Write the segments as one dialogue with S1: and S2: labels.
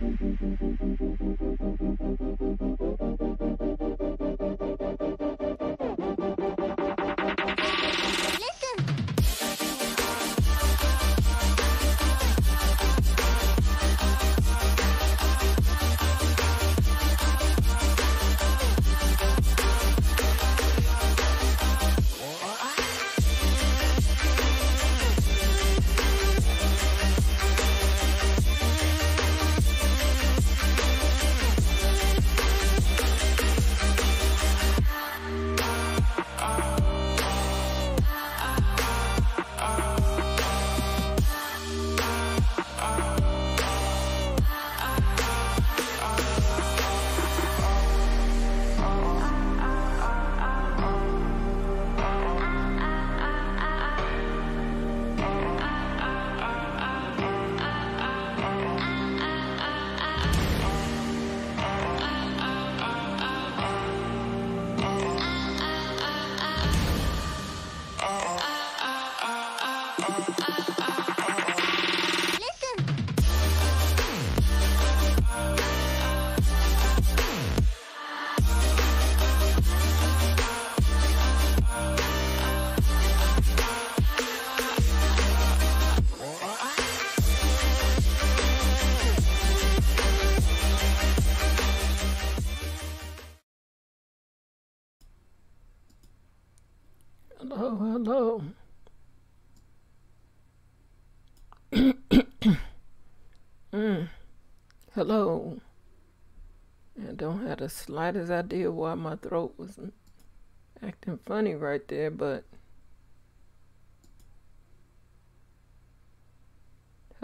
S1: Hello. Hello. I don't have the slightest idea why my throat was acting funny right there, but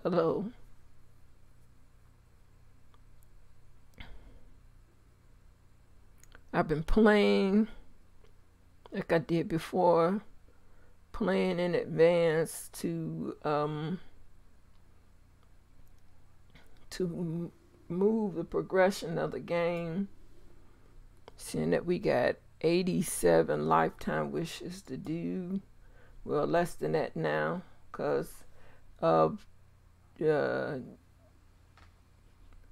S1: hello. I've been playing like I did before, playing in advance to move the progression of the game, seeing that we got 87 lifetime wishes to do. Well, less than that now because of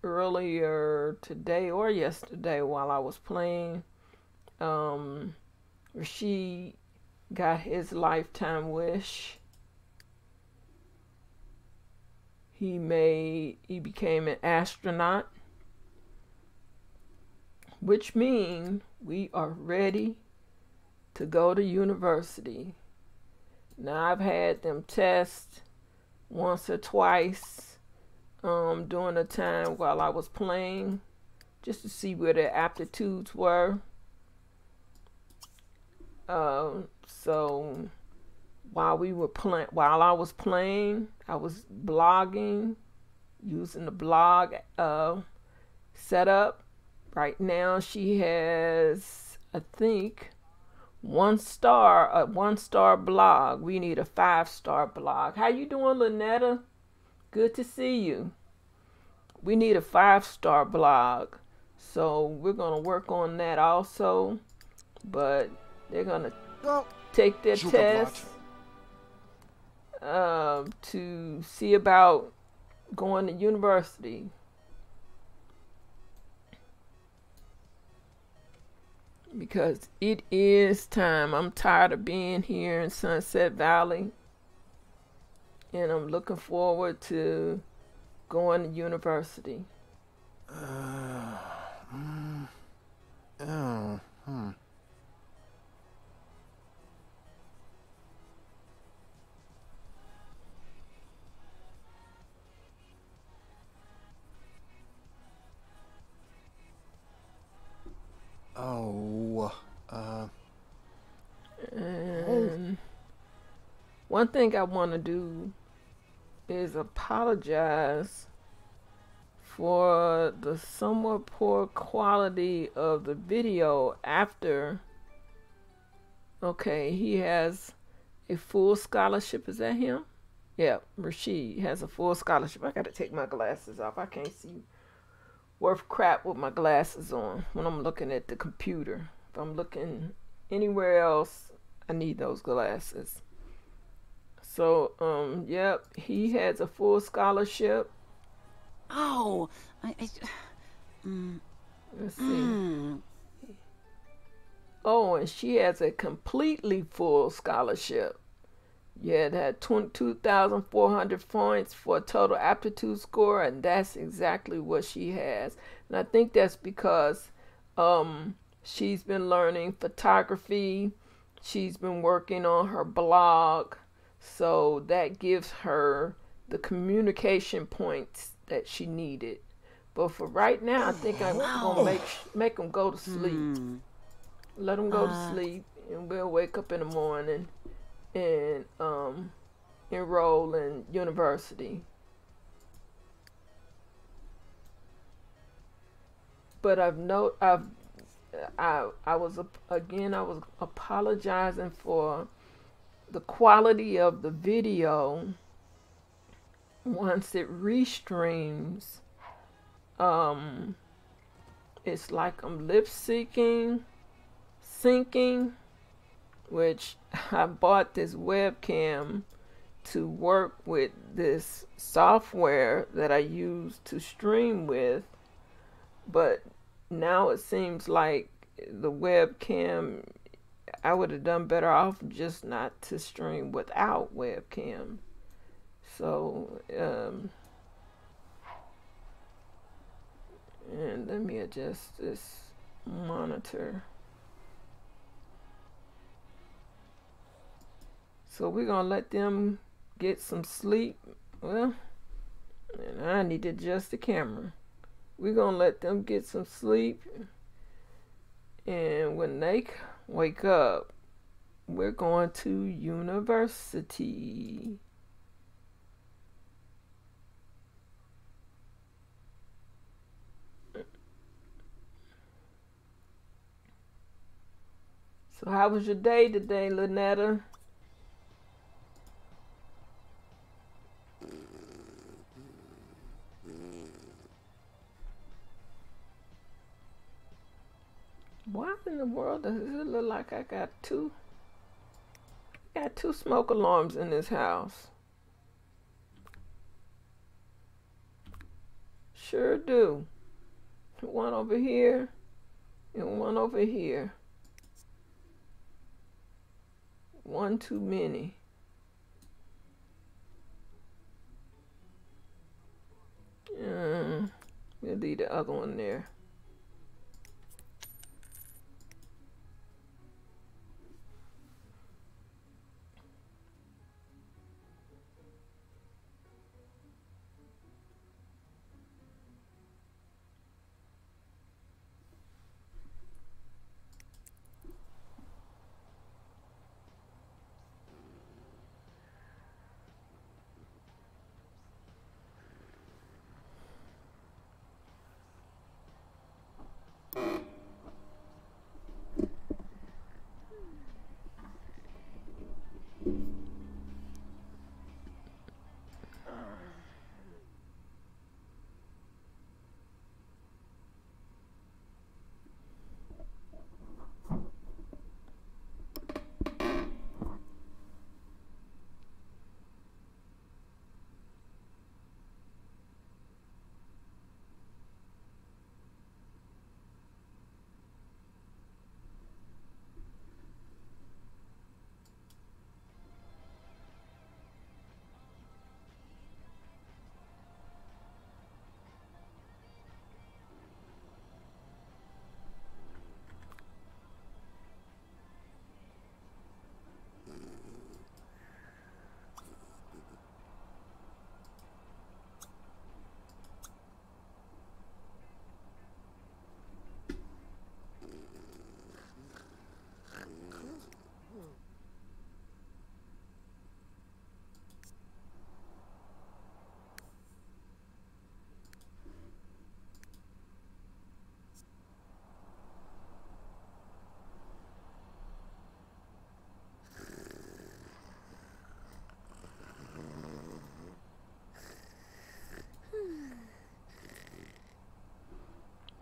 S1: earlier today or yesterday while I was playing, Rashid got his lifetime wish. He became an astronaut, which means we are ready to go to university. Now I've had them test once or twice during the time while I was playing, just to see where their aptitudes were. So while I was playing, I was blogging, using the blog setup. Right now she has, I think, a 1-star blog. We need a 5-star blog. How you doing, Lynetta? Good to see you. We need a 5-star blog. So we're gonna work on that also. But they're gonna take their test to see about going to university. Because it is time. I'm tired of being here in Sunset Valley. And I'm looking forward to going to university. And one thing I want to do is apologize for the somewhat poor quality of the video after. Okay, he has a full scholarship. Is that him? Yeah, Rashid has a full scholarship. I gotta take my glasses off. I can't see worth crap with my glasses on when I'm looking at the computer. If I'm looking anywhere else, I need those glasses. So, yep, he has a full scholarship.
S2: Oh, I
S1: Let's see. Oh, and she has a completely full scholarship. Yeah, it had 22,400 points for a total aptitude score, and that's exactly what she has. And I think that's because she's been learning photography, she's been working on her blog, so that gives her the communication points that she needed. But for right now, I think I'm gonna make them go to sleep. Let them go to sleep, and we'll wake up in the morning and enroll in university. But I was again I was apologizing for the quality of the video once it restreams. Um, it's like I'm lip syncing, which I bought this webcam to work with this software that I use to stream with, but now it seems like the webcam, I would have done better off just not to stream without webcam. So, and let me adjust this monitor. So we're gonna let them get some sleep. Well, and I need to adjust the camera. We're gonna let them get some sleep, and when they wake up, we're going to university. So how was your day today, Lynetta? Why in the world does it look like I got two smoke alarms in this house? Sure do. One over here and one over here. One too many. We'll leave the other one there.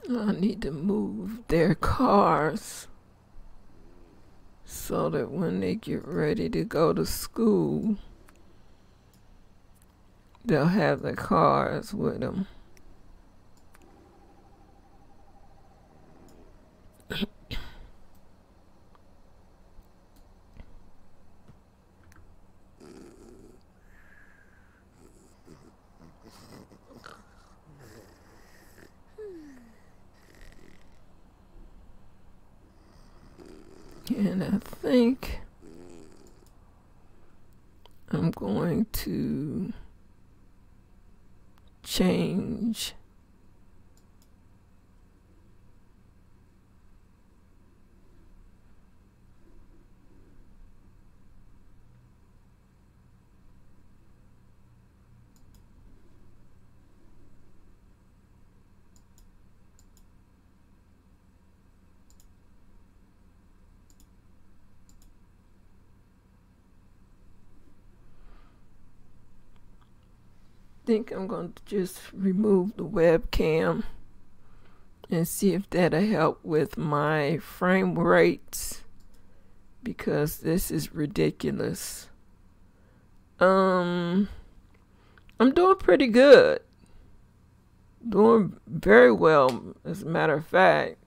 S1: I need to move their cars so that when they get ready to go to school, they'll have their cars with them. And I think I'm going to change think I'm going to just remove the webcam and see if that'll help with my frame rates, because this is ridiculous. I'm doing pretty good. Doing very well, as a matter of fact.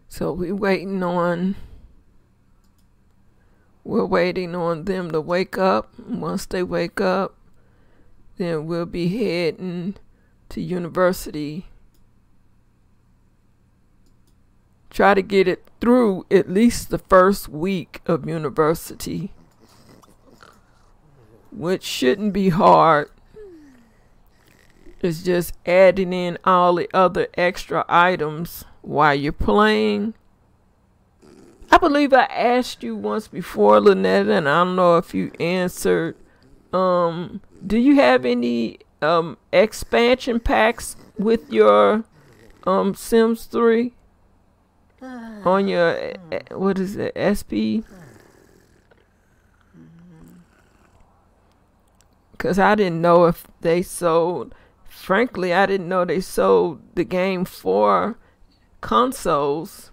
S1: So we're waiting on them to wake up. Once they wake up, then we'll be heading to university. Try to get it through at least the first week of university, which shouldn't be hard. It's just adding in all the other extra items while you're playing. I believe I asked you once before, Lynetta, and I don't know if you answered. Do you have any expansion packs with your Sims 3 on your what is it, SP? Because I didn't know if they sold. Frankly, I didn't know they sold the game for consoles.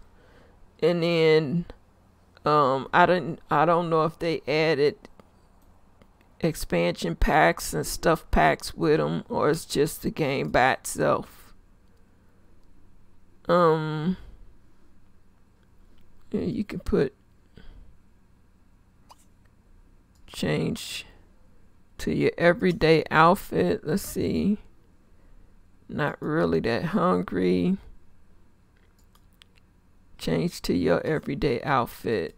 S1: And then I don't know if they added expansion packs and stuff packs with them, or it's just the game by itself. Yeah, you can put change to your everyday outfit. Let's see. Not really that hungry. Change to your everyday outfit.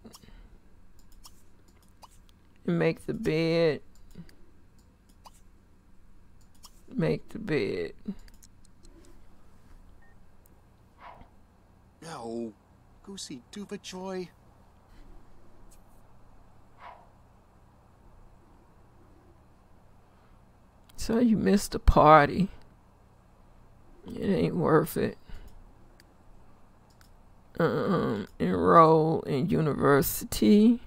S1: And make the bed. Make the bed.
S2: No. Go see Duvachoi.
S1: So you missed a party. It ain't worth it. Enroll in university.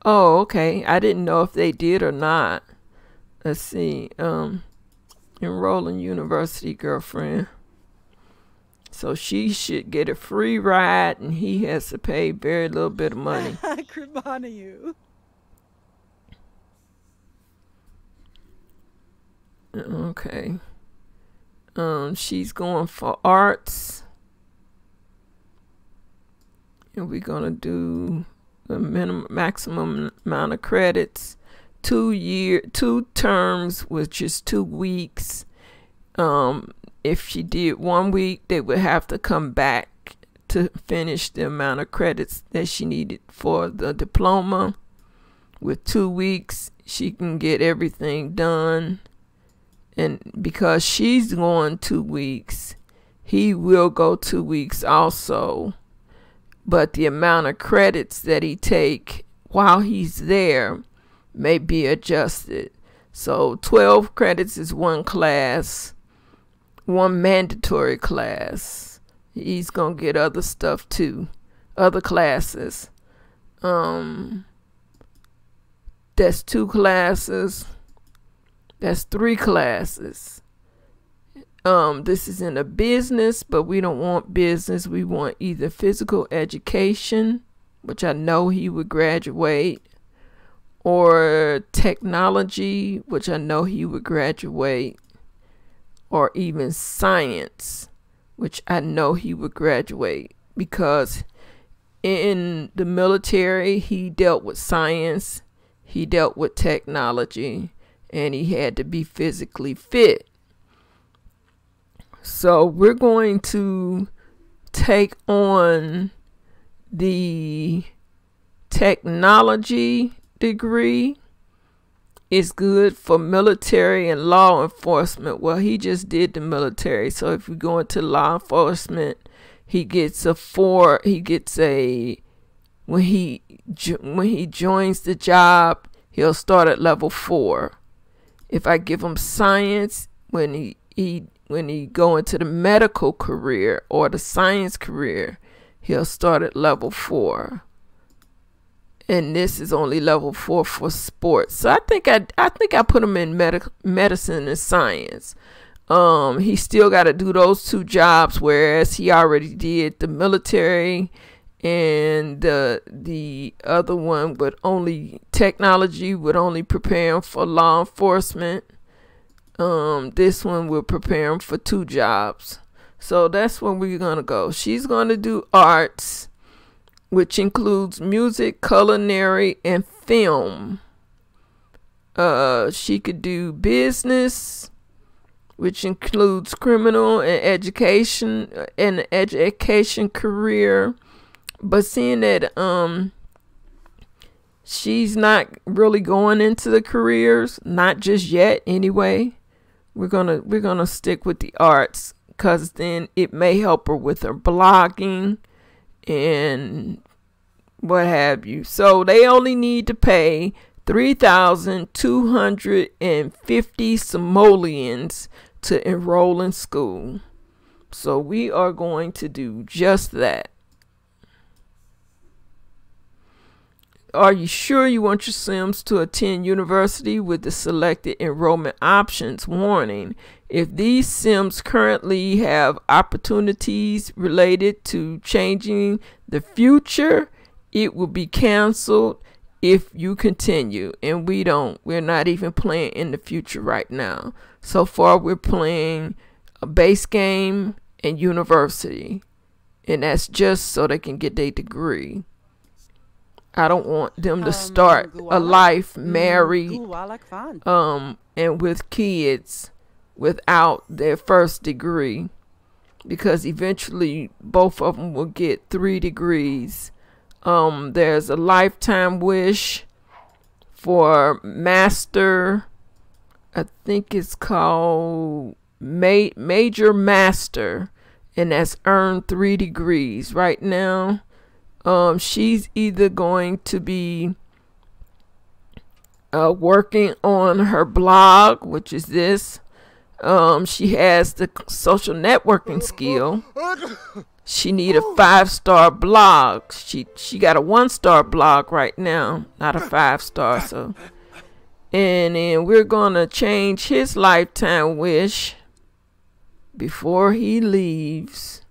S1: Oh, okay. I didn't know if they did or not. Let's see. Enroll in university, girlfriend. So she should get a free ride, and he has to pay very little bit of money.
S3: You.
S1: Okay. She's going for arts. And we're gonna do the maximum amount of credits. 2 terms, which is 2 weeks. If she did 1 week, they would have to come back to finish the amount of credits that she needed for the diploma. With 2 weeks, she can get everything done. And because she's going 2 weeks, he will go 2 weeks also. But the amount of credits that he take while he's there may be adjusted. So 12 credits is 1 class, 1 mandatory class. He's gonna get other stuff too, other classes. That's 2 classes. That's 3 classes. This is in a business, but we don't want business. We want either physical education, which I know he would graduate, or technology, which I know he would graduate, or even science, which I know he would graduate, because in the military he dealt with science, he dealt with technology, and he had to be physically fit. So we're going to take on the technology degree. It's good for military and law enforcement. Well, he just did the military, so if you go into law enforcement, he gets a 4. He gets a when he joins the job, he'll start at level 4. If I give him science, when he go into the medical career or the science career, he'll start at level 4. And this is only level 4 for sports. So I think I put him in medicine and science. He still got to do those 2 jobs, whereas he already did the military, and the other one would only, technology would only prepare him for law enforcement. This one will prepare him for 2 jobs. So that's where we're gonna go. She's gonna do arts, which includes music, culinary, and film. She could do business, which includes criminal and education career. But seeing that she's not really going into the careers, not just yet anyway, we're gonna stick with the arts, because then it may help her with her blogging and what have you. So they only need to pay 3,250 simoleons to enroll in school. So we are going to do just that. Are you sure you want your Sims to attend university with the selected enrollment options? Warning: if these Sims currently have opportunities related to changing the future, it will be canceled if you continue. And we're not even playing in the future right now. So far we're playing a base game and university, and that's just so they can get their degree. I don't want them to start a life married and with kids without their first degree, because eventually both of them will get 3 degrees. There's a lifetime wish for master. I think it's called major master, and that's earned 3 degrees right now. She's either going to be working on her blog, which is this. She has the social networking skill. She need a 5-star blog. She got a 1-star blog right now, not a 5-star. So, and then we're gonna change his lifetime wish before he leaves.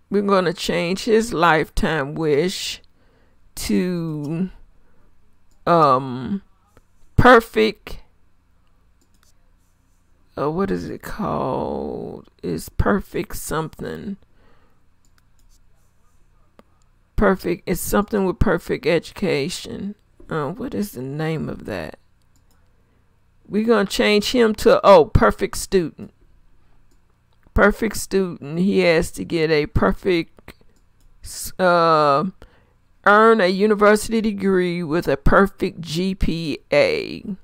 S1: We're going to change his lifetime wish to perfect. What is it called? It's perfect something. Perfect. It's something with perfect education. What is the name of that? We're going to change him to perfect student. Perfect student. He has to get a perfect, earn a university degree with a perfect GPA.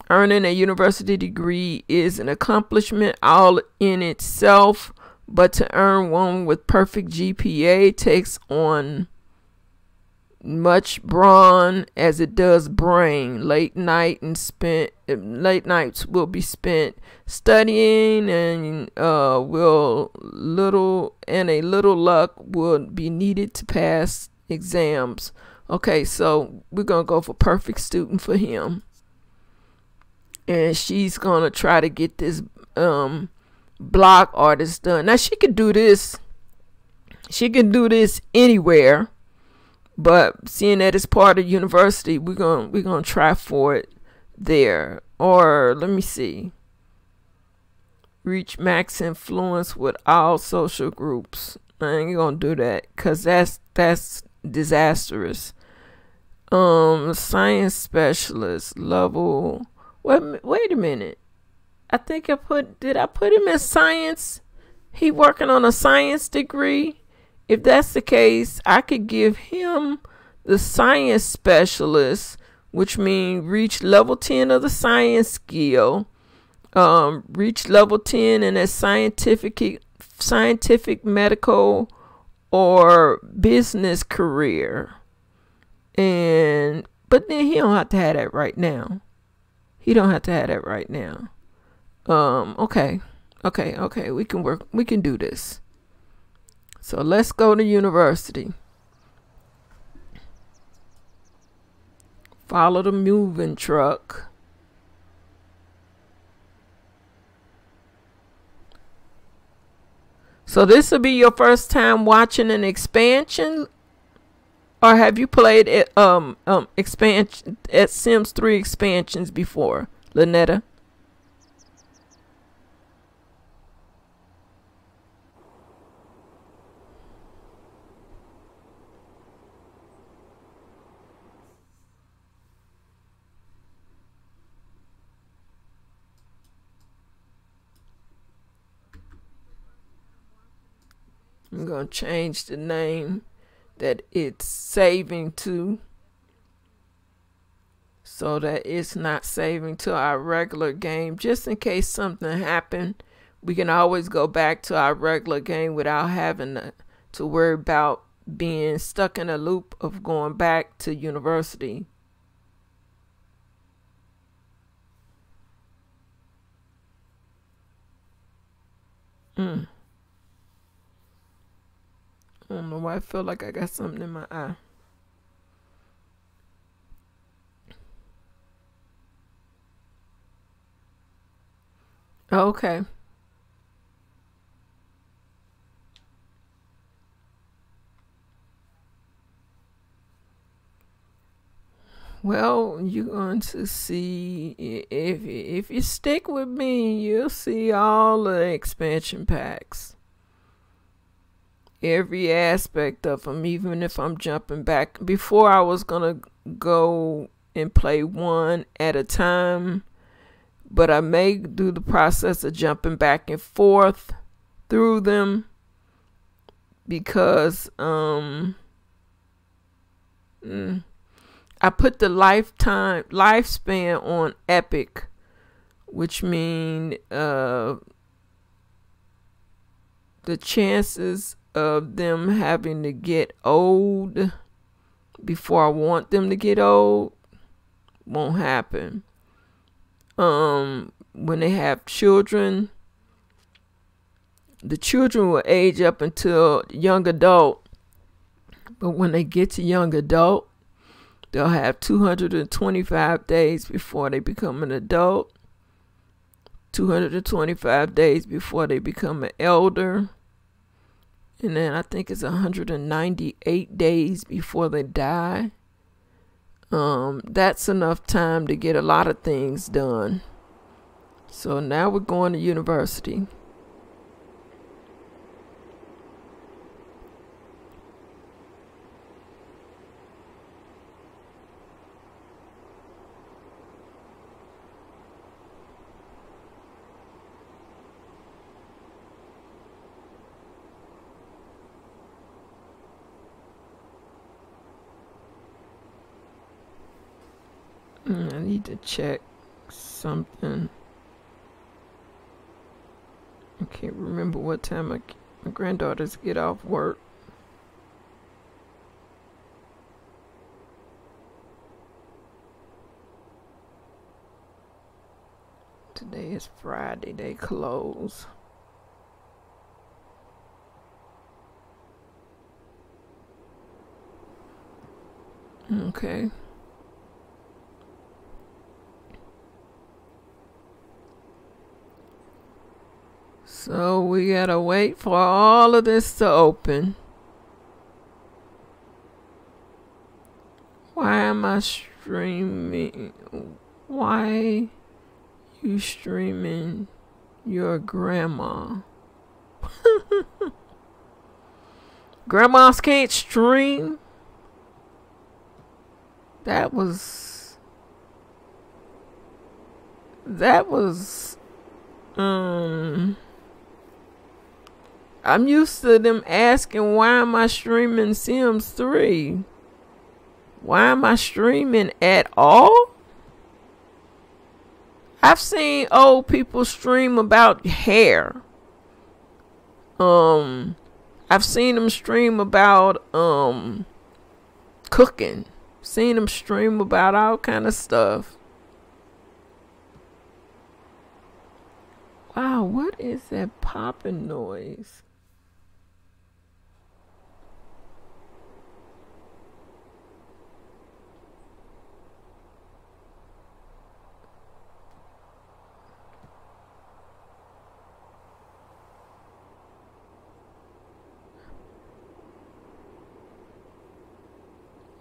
S1: Earning a university degree is an accomplishment all in itself, but to earn one with perfect GPA takes on much brawn as it does brain. Late nights will be spent studying, and a little luck will be needed to pass exams. Okay, so we're gonna go for perfect student for him. and she's gonna try to get this block artist done. Now she could do this. She can do this anywhere, but seeing that it's part of university, we're gonna try for it there. Or let me see. Reach max influence with all social groups. I ain't gonna do that because that's disastrous. Science specialist level. Wait a minute. I think did I put him in science? He working on a science degree. If that's the case, I could give him the science specialist, which means reach level 10 of the science skill. Reach level 10 in a scientific, medical, or business career. But then he don't have to have that right now. He don't have to have that right now. Okay. We can do this. So let's go to university. Follow the moving truck. So this will be your first time watching an expansion, or have you played expansion at Sims 3 expansions before, Lynetta? I'm going to change the name that it's saving to, so that it's not saving to our regular game. Just in case something happened, we can always go back to our regular game without having to worry about being stuck in a loop of going back to university. I don't know why I feel like I got something in my eye. Okay. Well, you're going to see, if you stick with me, you'll see all the expansion packs. Every aspect of them, even if I'm jumping back. Before, I was going to go and play one at a time, but I may do the process of jumping back and forth through them because I put the lifespan on epic, which mean the chances of them having to get old before I want them to get old won't happen. When they have children, the children will age up until young adult, but when they get to young adult, they'll have 225 days before they become an adult, 225 days before they become an elder, and then I think it's 198 days before they die. That's enough time to get a lot of things done. So now we're going to university. I need to check something. I can't remember what time my granddaughters get off work. Today is Friday. They close. Okay. So we gotta wait for all of this to open. Why am I streaming? Why you streaming your grandma? Grandmas can't stream? That was I'm used to them asking why am I streaming Sims 3? Why am I streaming at all? I've seen old people stream about hair. I've seen them stream about cooking. Seen them stream about all kind of stuff. Wow, what is that popping noise?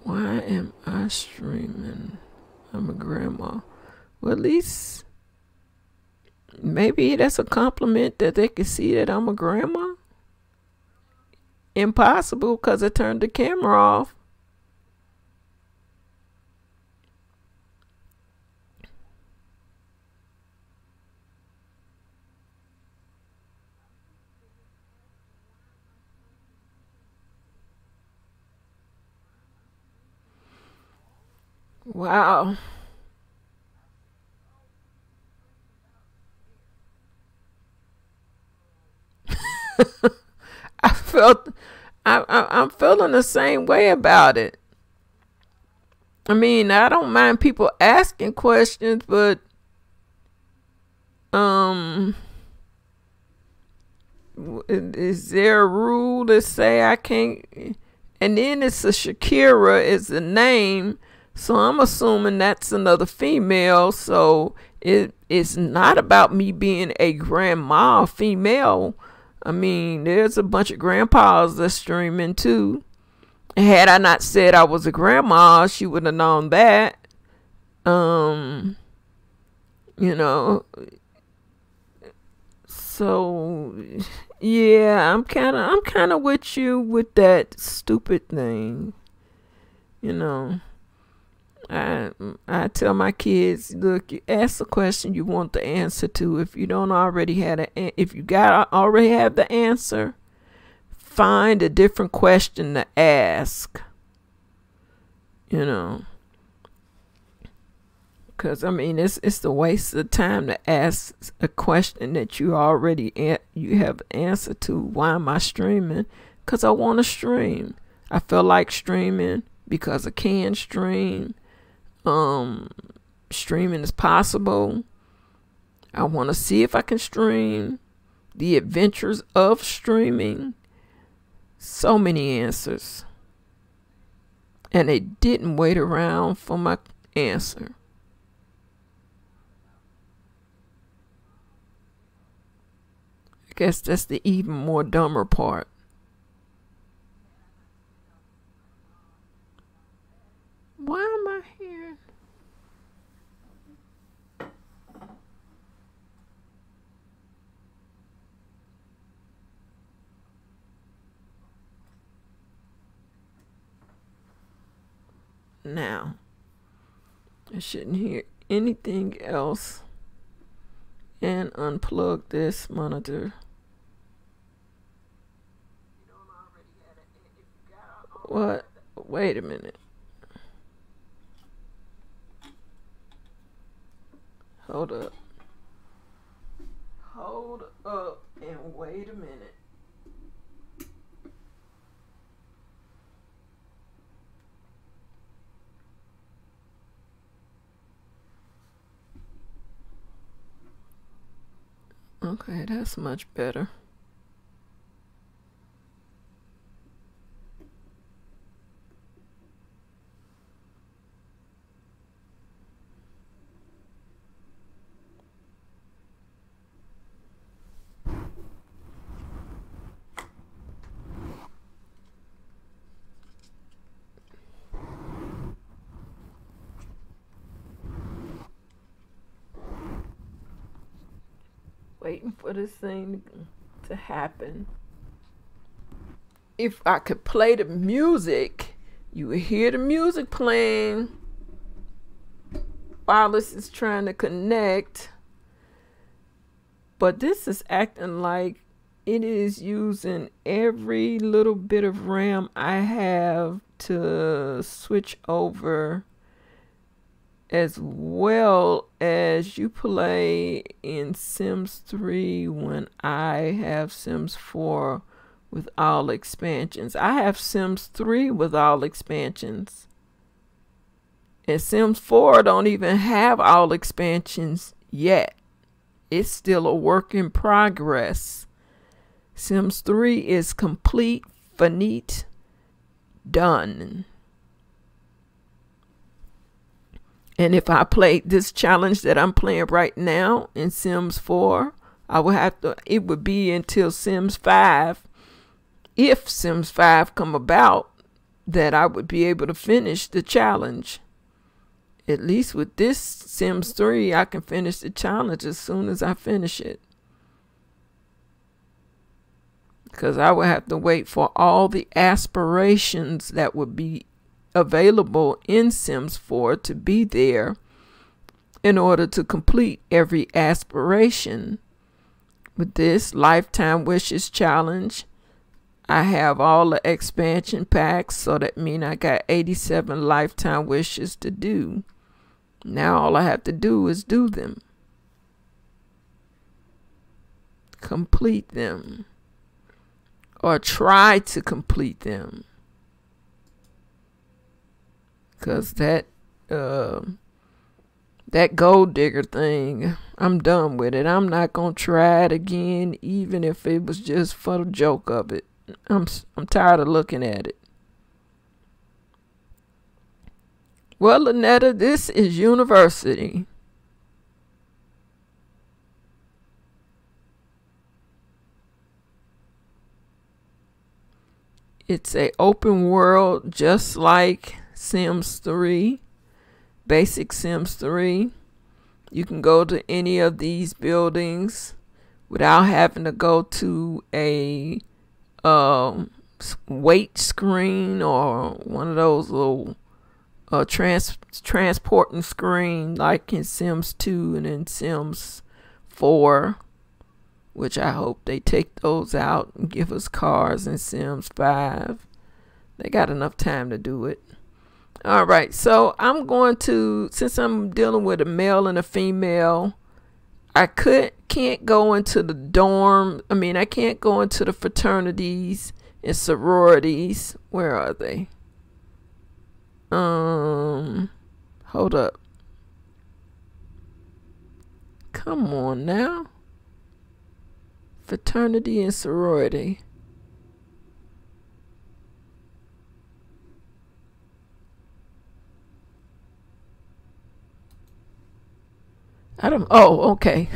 S1: Why am I streaming? I'm a grandma. Well, at least maybe that's a compliment that they can see that I'm a grandma. Impossible because I turned the camera off. Wow. I felt I'm feeling the same way about it. I mean, I don't mind people asking questions, but um is there a rule to say I can't? And then it's a Shakira is the name, so I'm assuming that's another female. So it's not about me being a grandma female. I mean, there's a bunch of grandpas that's streaming too. Had I not said I was a grandma, she would have known that. Um, you know, so yeah, I'm kinda with you with that stupid thing. You know. I I tell my kids, look, you ask the question you want the answer to. If you don't already have if you got already have the answer, find a different question to ask. You know, because I mean, it's the waste of time to ask a question that you already you have the answer to. Why am I streaming? Because I want to stream. I feel like streaming because I can stream. Streaming is possible. I want to see if I can stream. The adventures of streaming. So many answers. And they didn't wait around for my answer. I guess that's the even more dumber part. Why am I here? Now, I shouldn't hear anything else. And unplug this monitor. What? Wait a minute. Hold up. Hold up and wait a minute. Okay, that's much better. Waiting for this thing to happen. If I could play the music, you would hear the music playing while this is trying to connect. But this is acting like it is using every little bit of RAM I have to switch over, as well as you play in Sims 3 when I have Sims 4 with all expansions. I have Sims 3 with all expansions. And Sims 4 don't even have all expansions yet. It's still a work in progress. Sims 3 is complete, finite, done. And if I played this challenge that I'm playing right now in Sims 4, it would be until Sims 5. If Sims 5 come about, that I would be able to finish the challenge. At least with this Sims 3, I can finish the challenge as soon as I finish it. Because I would have to wait for all the aspirations that would be available in Sims 4 to be there in order to complete every aspiration. With this Lifetime Wishes challenge, I have all the expansion packs, so that means I got 87 lifetime wishes to do. Now all I have to do is do them. Complete them. Or try to complete them. Because that gold digger thing, I'm done with it. I'm not going to try it again, even if it was just for the joke of it. I'm tired of looking at it. Well, Lynetta, this is university. It's a open world just like Sims 3, basic Sims 3. You can go to any of these buildings without having to go to a wait screen or one of those little transporting screen like in Sims 2 and in Sims 4, which I hope they take those out and give us cars in Sims 5. They got enough time to do it. All right, so I'm going to, since I'm dealing with a male and a female, I can't go into the dorm. I can't go into the fraternities and sororities. Where are they? Hold up. Come on now. Fraternity and sorority. Oh, okay.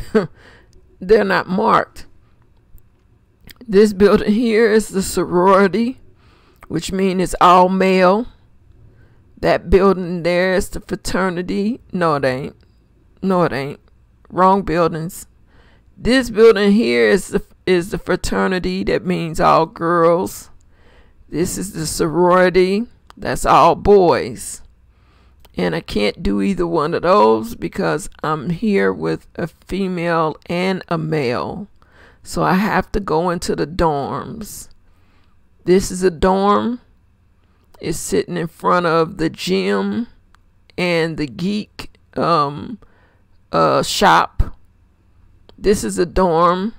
S1: They're not marked. This building here is the sorority, which means it's all male. That building there is the fraternity. No, it ain't. No, it ain't. Wrong buildings. This building here is the fraternity. That means all girls. This is the sorority. That's all boys. And I can't do either one of those because I'm here with a female and a male. So I have to go into the dorms. This is a dorm. It's sitting in front of the gym and the geek shop. This is a dorm.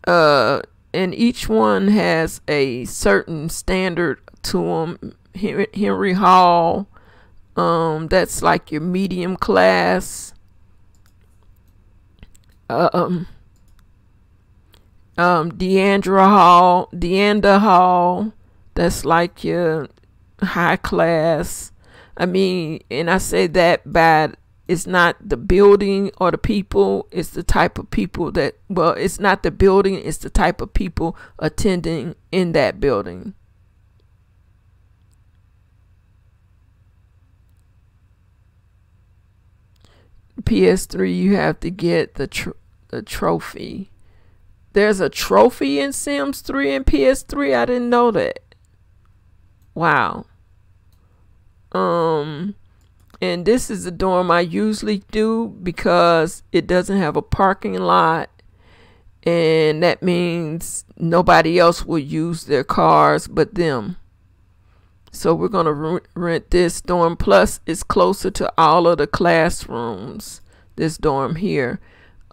S1: And each one has a certain standard to them. Henry Hall. That's like your medium class. Deandra Hall, that's like your high class. And I say that bad. It's not the building or the people, it's the type of people it's not the building, it's the type of people attending in that building. PS3, you have to get the the trophy. There's a trophy in Sims 3 and PS3. I didn't know that. Wow. And this is the dorm I usually do because it doesn't have a parking lot, and that means nobody else will use their cars but them. So we're going to rent this dorm. Plus, it's closer to all of the classrooms, this dorm here,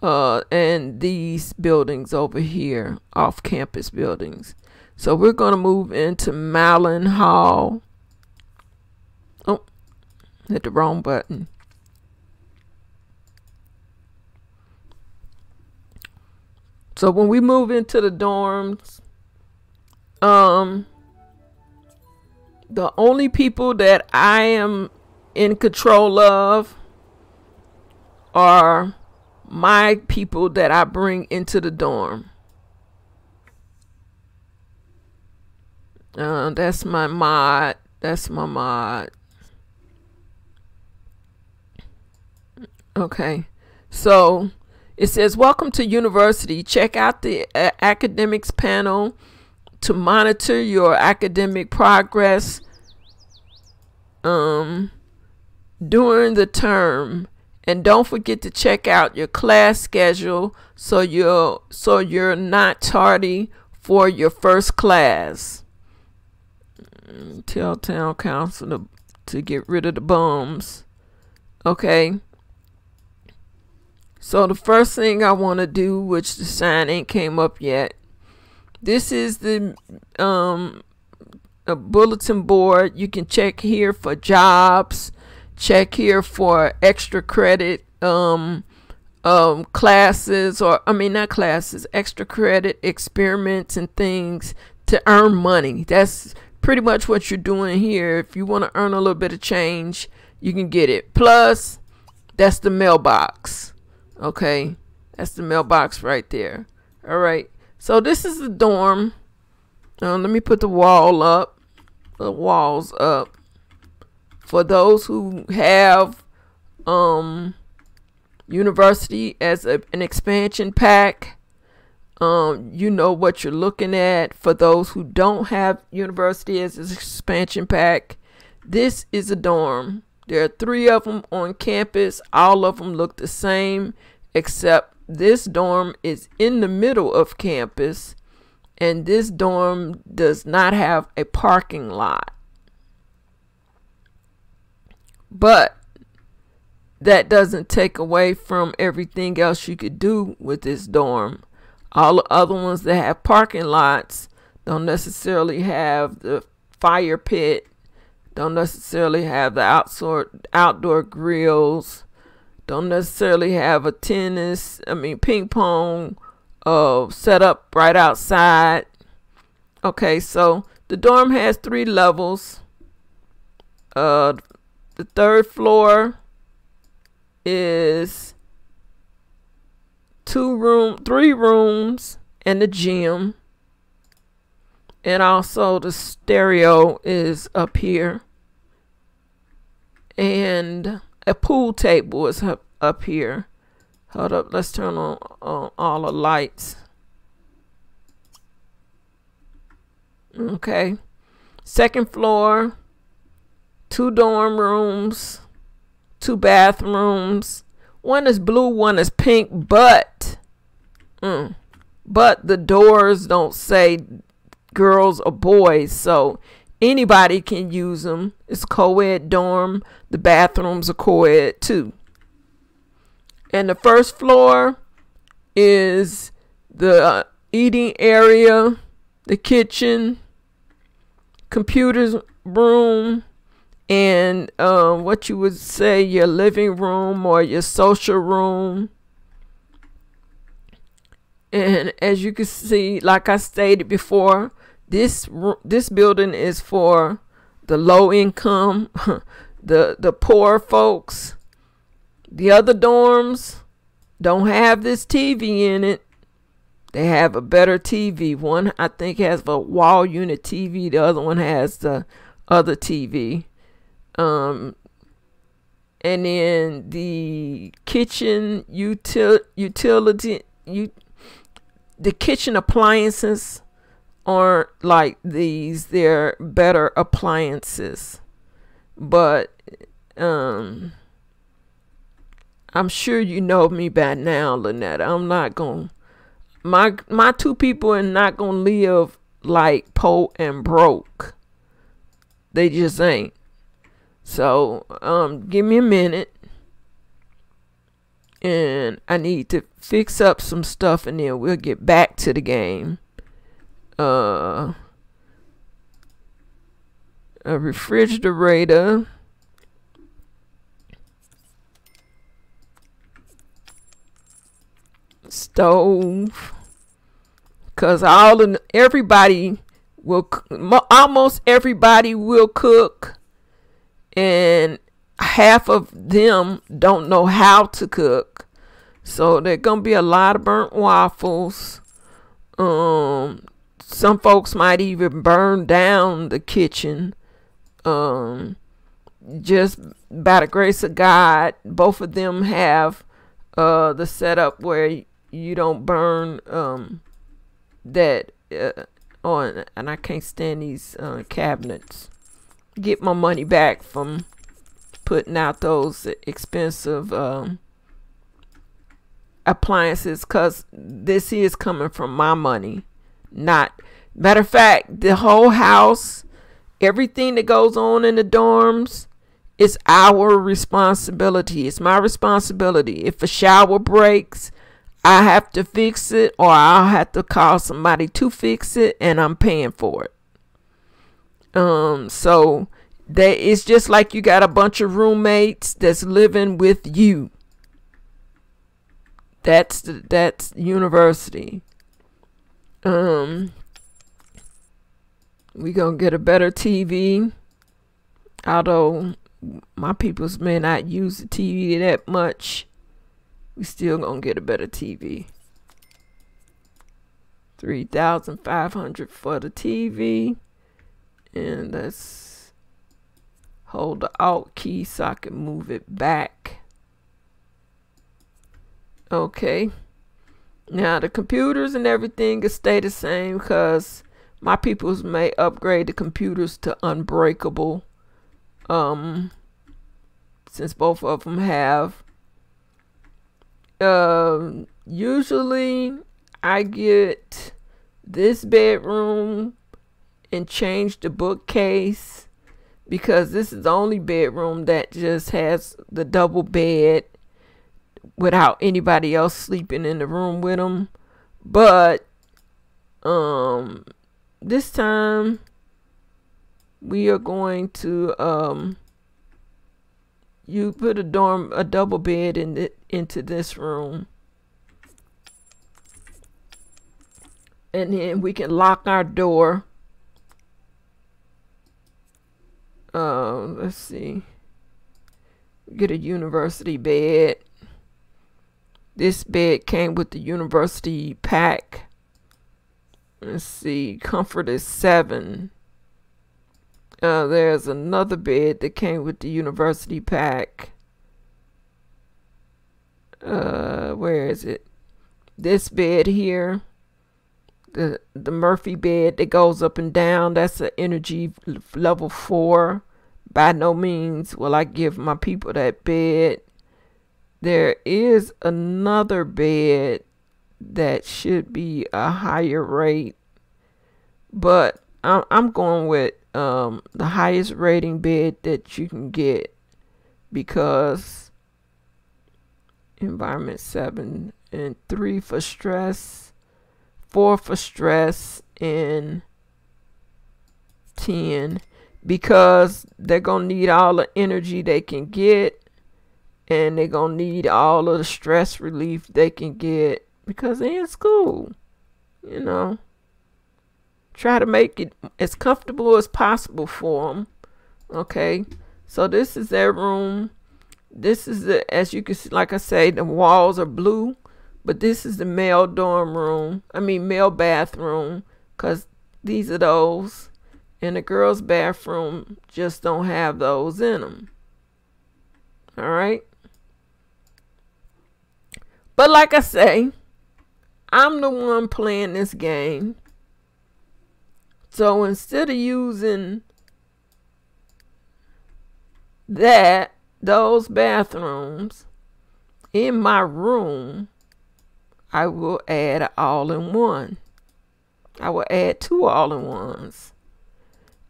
S1: and these buildings over here, off-campus buildings. So we're going to move into Malin Hall. Oh, hit the wrong button. So when we move into the dorms, the only people that I am in control of are my people that I bring into the dorm. That's my mod. That's my mod. Okay. So it says, welcome to university. Check out the academics panel to monitor your academic progress during the term, and don't forget to check out your class schedule so you're not tardy for your first class. Tell town council to get rid of the bums. Okay. So the first thing I want to do, which the sign ain't came up yet, this is the a bulletin board. You can check here for jobs, check here for extra credit classes, or I mean not classes, extra credit experiments and things to earn money. That's pretty much what you're doing here. If you want to earn a little bit of change, you can get it. Plus, that's the mailbox. Okay, that's the mailbox right there. All right, so this is the dorm. Let me put the walls up for those who have university as an expansion pack. You know what you're looking at. For those who don't have university as an expansion pack, this is a dorm. There are 3 of them on campus. All of them look the same, except this dorm is in the middle of campus, and this dorm does not have a parking lot. But that doesn't take away from everything else you could do with this dorm. All the other ones that have parking lots don't necessarily have the fire pit, don't necessarily have the outdoor grills, don't necessarily have a ping pong set up right outside. Okay, so the dorm has 3 levels. The 3rd floor is 3 rooms and the gym, and also the stereo is up here, and a pool table is up here. Hold up, let's turn on all the lights. Okay, 2nd floor, 2 dorm rooms, 2 bathrooms. One is blue, one is pink, but the doors don't say girls or boys, so anybody can use them. It's a co-ed dorm. The bathrooms are co-ed too. And the 1st floor is the eating area, the kitchen, computers room, and what you would say your living room or your social room. And as you can see, like I stated before, this building is for the low income, the poor folks. The other dorms don't have this TV in it. They have a better TV. One, I think, has a wall unit TV. The other one has the other TV. And And then the kitchen utility, the kitchen appliances aren't like these. They're better appliances. But I'm sure you know me by now, Lynette. I'm not gonna my two people are not gonna live like po and broke. They just ain't. So give me a minute, and I need to fix up some stuff, and then we'll get back to the game. A refrigerator, stove, cause everybody will, almost everybody will cook, and half of them don't know how to cook. So there's gonna be a lot of burnt waffles. Some folks might even burn down the kitchen. Just by the grace of God, both of them have the setup where you don't burn that on. And I can't stand these cabinets. Get my money back from putting out those expensive appliances, because this is coming from my money. Not, matter of fact, the whole house, everything that goes on in the dorms, it's our responsibility. It's my responsibility. If a shower breaks, I have to fix it, or I'll have to call somebody to fix it, and I'm paying for it. So that it's just like you got a bunch of roommates that's living with you. That's university. We gonna get a better TV, although my peoples may not use the TV that much. We still gonna get a better TV. $3,500 for the TV, and let's hold the Alt key so I can move it back. Okay. Now the computers and everything will stay the same, because my peoples may upgrade the computers to unbreakable. Since both of them have. Usually I get this bedroom and change the bookcase, because this is the only bedroom that just has the double bed without anybody else sleeping in the room with them. But this time we are going to you put a double bed into this room, and then we can lock our door. Let's see, get a university bed. This bed came with the university pack. Let's see, comfort is 7. There's another bed that came with the university pack. Where is it? This bed here, the Murphy bed that goes up and down, that's an energy level 4. By no means will I give my people that bed. There is another bed that should be a higher rate, but I'm going with the highest rating bed that you can get, because environment 7 and 3 for stress, 4 for stress, and 10, because they're gonna need all the energy they can get, and they're gonna need all of the stress relief they can get, because they're in school. You know, try to make it as comfortable as possible for them. Okay, so this is their room. This is the, as you can see, like I say, the walls are blue, but this is the male dorm room. I mean male bathroom, because these are those, and the girls' bathroom just don't have those in them. All right. But like I say, I'm the one playing this game. So instead of using those bathrooms in my room, I will add an all-in-one. I will add 2 all-in-ones.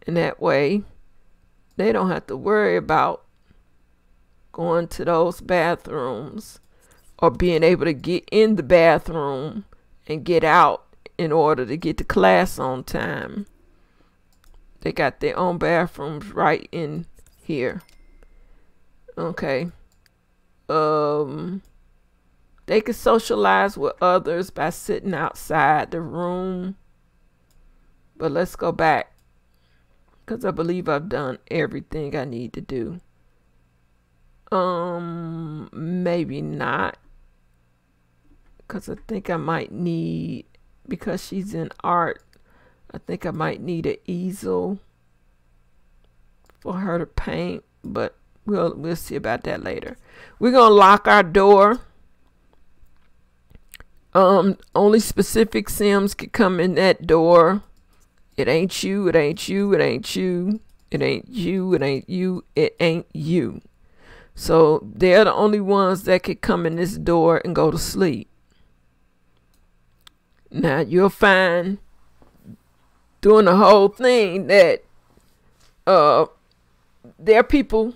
S1: And that way, they don't have to worry about going to those bathrooms or being able to get in the bathroom and get out in order to get to class on time. They got their own bathrooms right in here. Okay. They can socialize with others by sitting outside the room. But let's go back, because I believe I've done everything I need to do. Maybe not, because I think I might need, because she's in art, I think I might need an easel for her to paint, but we'll see about that later. We're gonna lock our door. Only specific Sims can come in that door. It ain't you, it ain't you, it ain't you, it ain't you, it ain't you, it ain't you. So they're the only ones that could come in this door and go to sleep. Now you'll find doing the whole thing that their people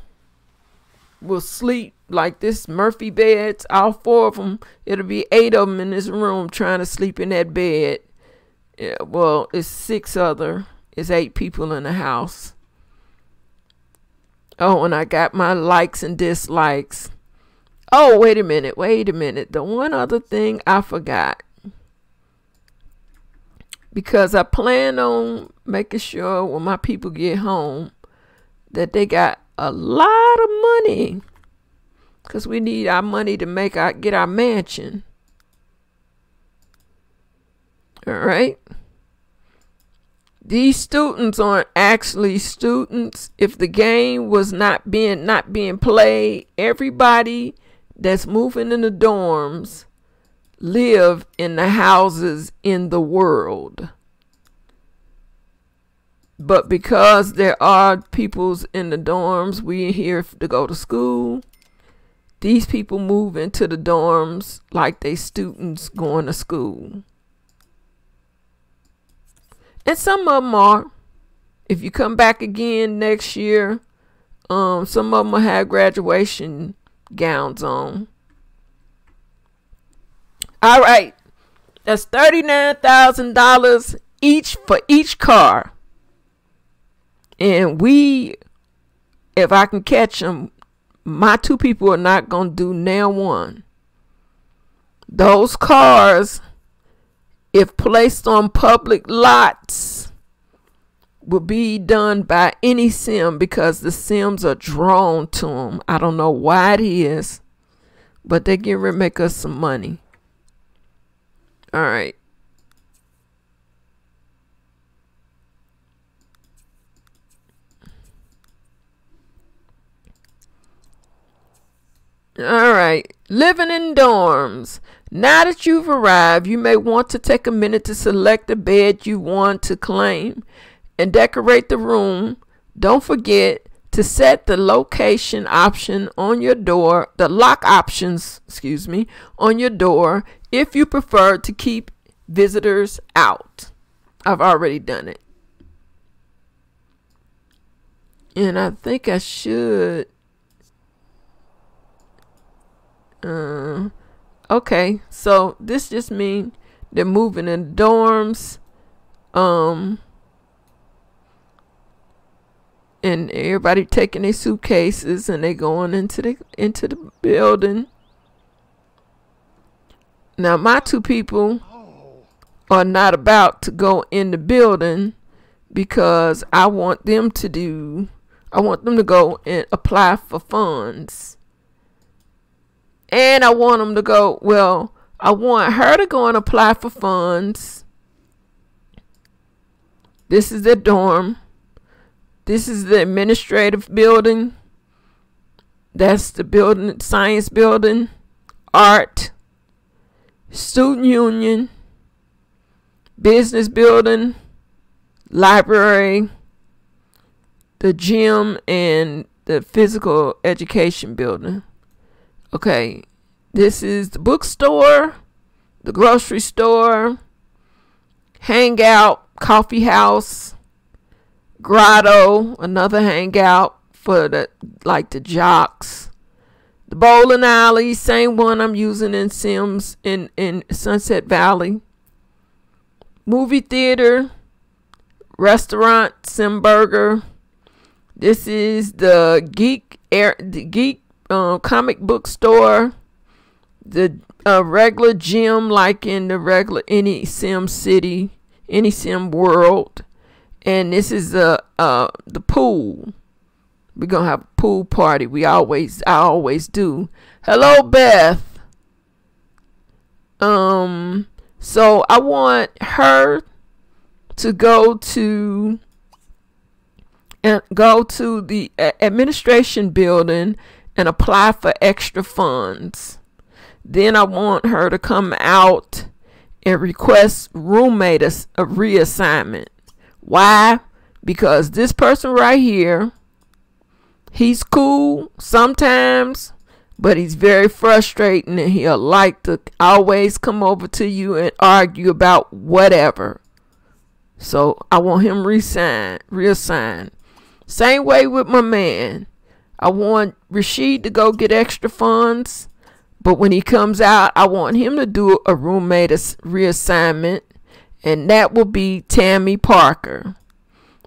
S1: will sleep like this Murphy beds, all 4 of them. It'll be 8 of them in this room trying to sleep in that bed. Yeah, well, it's 8 people in the house. Oh, and I got my likes and dislikes. Oh, wait a minute. The one other thing I forgot, because I plan on making sure when my people get home that they got a lot of money, because we need our money to get our mansion. All right. These students aren't actually students. If the game was not being played, everybody that's moving in the dorms live in the houses in the world. But because there are peoples in the dorms, we here to go to school. These people move into the dorms like they students going to school. And some of them are. If you come back again next year, some of them will have graduation gowns on. All right. That's $39,000 each for each car. And if I can catch them, my 2 people are not going to do nail one. Those cars, if placed on public lots, will be done by any Sim, because the Sims are drawn to them. I don't know why it is, but they get ready to make us some money. All right. All right. Living in dorms. Now that you've arrived, you may want to take a minute to select the bed you want to claim and decorate the room. Don't forget to set the location option on your door, the lock options, on your door, if you prefer to keep visitors out. I've already done it. And I think I should. Okay, so this just means they're moving in dorms, and everybody taking their suitcases and they going into the building. Now my 2 people are not about to go in the building, because I want them to go and apply for funds. And I want them to go, I want her to go and apply for funds. This is their dorm. This is the administrative building. That's the building, science building, art, student union, business building, library, the gym, and the physical education building. Okay, this is the bookstore, the grocery store, hangout, coffee house, grotto, another hangout for the jocks, the bowling alley, same one I'm using in Sims in Sunset Valley, movie theater, restaurant, Simburger. This is the geek comic book store, the regular gym like in the regular any Sim city, any Sim world, and this is the pool. We're gonna have a pool party. I always do. Hello, Beth. So I want her to go to the administration building and apply for extra funds. Then I want her to come out and request roommate a reassignment. Why? Because this person right here, he's cool sometimes, but he's very frustrating, and he'll like to always come over to you and argue about whatever. So I want him reassigned. Same way with my man. I want Rashid to go get extra funds, but when he comes out, I want him to do a roommate reassignment, and that will be Tammy Parker.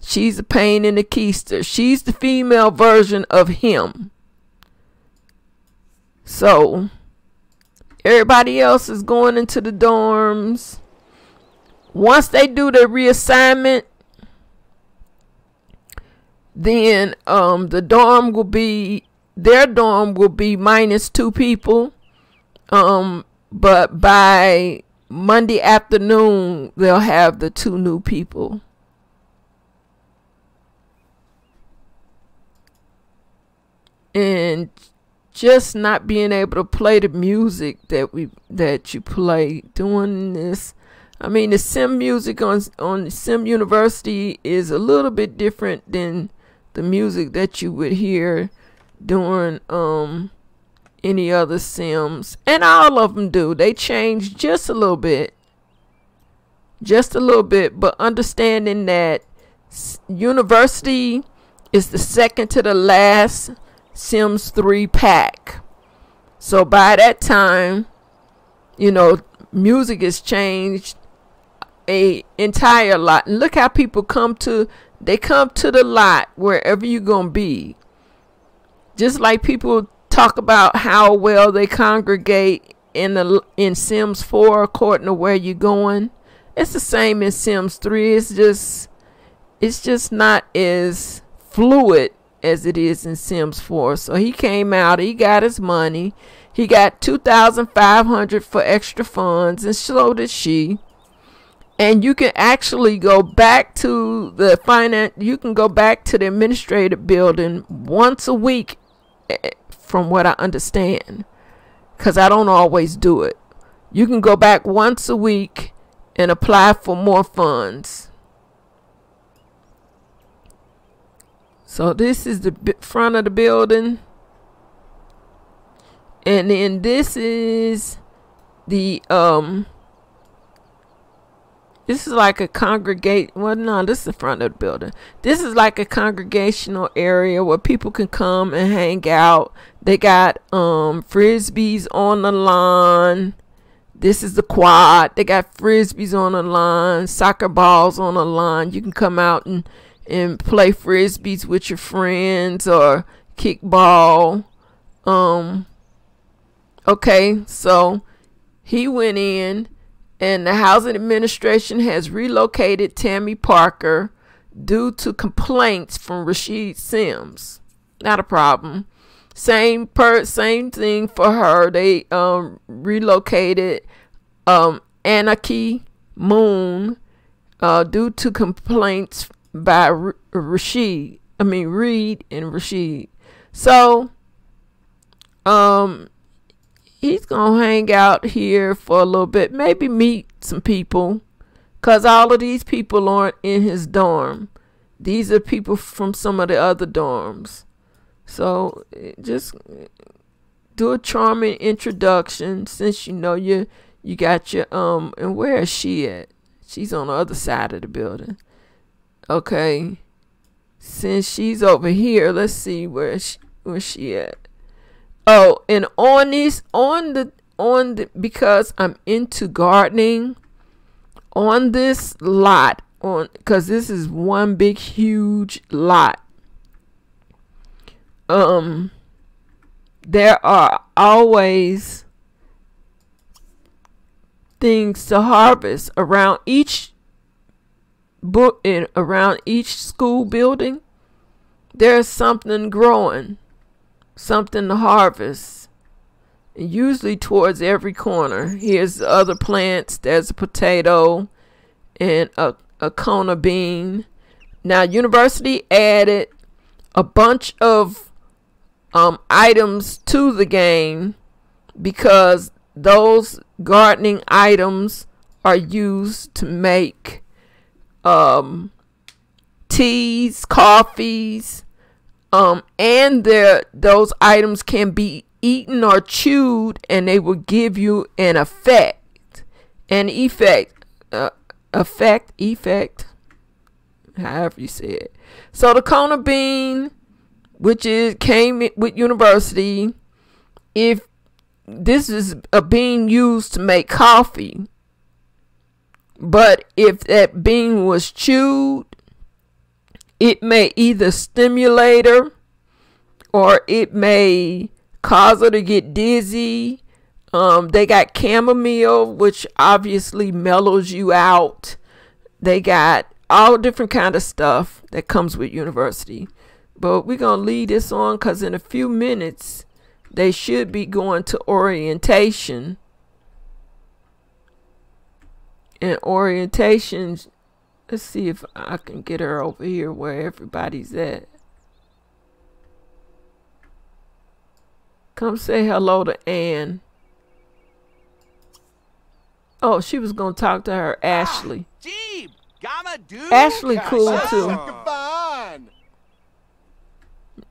S1: She's a pain in the keister. She's the female version of him. So everybody else is going into the dorms. Once they do their reassignment, then their dorm will be -2 people. But by Monday afternoon, they'll have the 2 new people. And just not being able to play the music that you play doing this. I mean, the Sim music on Sim University is a little bit different than the music that you would hear during any other Sims, and all of them do. They change just a little bit, but understanding that University is the second to the last Sims 3 pack. So by that time, music has changed a entire lot. And look how people come to the lot wherever you're gonna be. Just like people talk about how well they congregate in Sims 4 according to where you're going. It's the same in Sims 3. It's just not as fluid as it is in Sims 4. So he came out, he got his money, he got $2,500 for extra funds, and so did she. And you can actually go back to the administrative building once a week, from what I understand, because I don't always do it. You can go back once a week and apply for more funds. So this is the front of the building, and then this is the this is like a this is the front of the building. This is like a congregational area where people can come and hang out. They got frisbees on the lawn. This is the quad. They got frisbees on the lawn, soccer balls on the lawn. You can come out and play frisbees with your friends or kickball. Okay, so he went in, and the housing administration has relocated Tammy Parker due to complaints from Rashid Sims. Not a problem. Same thing for her. They relocated Anarchy Moon due to complaints by Reed and Rashid. So Um, he's gonna hang out here for a little bit, maybe meet some people, cause all of these people aren't in his dorm. These are people from some of the other dorms. So just do a charming introduction, since you know you got your and where is she at? She's on the other side of the building. Okay. Since she's over here, let's see where she at. Oh, and on the because I'm into gardening, on this lot, because this is one big huge lot, there are always things to harvest around each school building. There's something growing, something to harvest, usually towards every corner. Here's the other plants. There's a potato and a Kona bean. Now, university added a bunch of items to the game, because those gardening items are used to make teas, coffees, and those items can be eaten or chewed, and they will give you an effect, however you say it. So the Kona bean, which came with university, if this is a bean used to make coffee, but if that bean was chewed, it may either stimulate her, or it may cause her to get dizzy. They got chamomile, which obviously mellows you out. They got all different kind of stuff that comes with university. But we're going to leave this on, because in a few minutes, they should be going to orientation. And orientations, let's see if I can get her over here where everybody's at. Come say hello to Ann. Oh, she was going to talk to her, Ashley. Ashley cool too.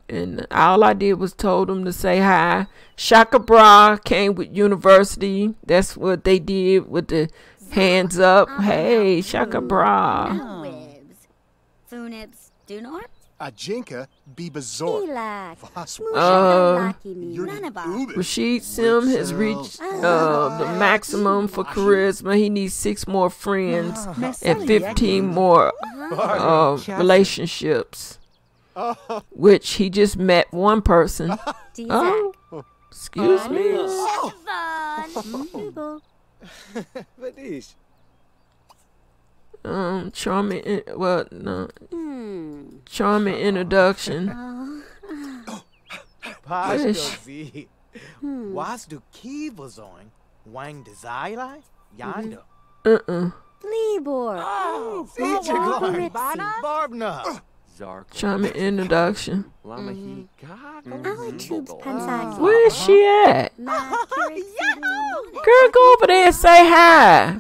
S1: And all I did was told them to say hi. Shaka Bra came with university. That's what they did with the hands up. Hey, Shaka Bra.
S2: Ajinka Bibazor.
S1: Rashid Sim has reached the maximum for charisma. He needs 6 more friends and 15 more relationships, which he just met one person. Oh, excuse me. Charming. Well, no. Charming introduction.
S3: Was du Kievelzoin? Wang Desire? Yonder.
S4: Libor.
S3: Barbna.
S1: Charming introduction.
S4: Our tubes Pensaki.
S1: Where is she at? Girl, go over there and say hi.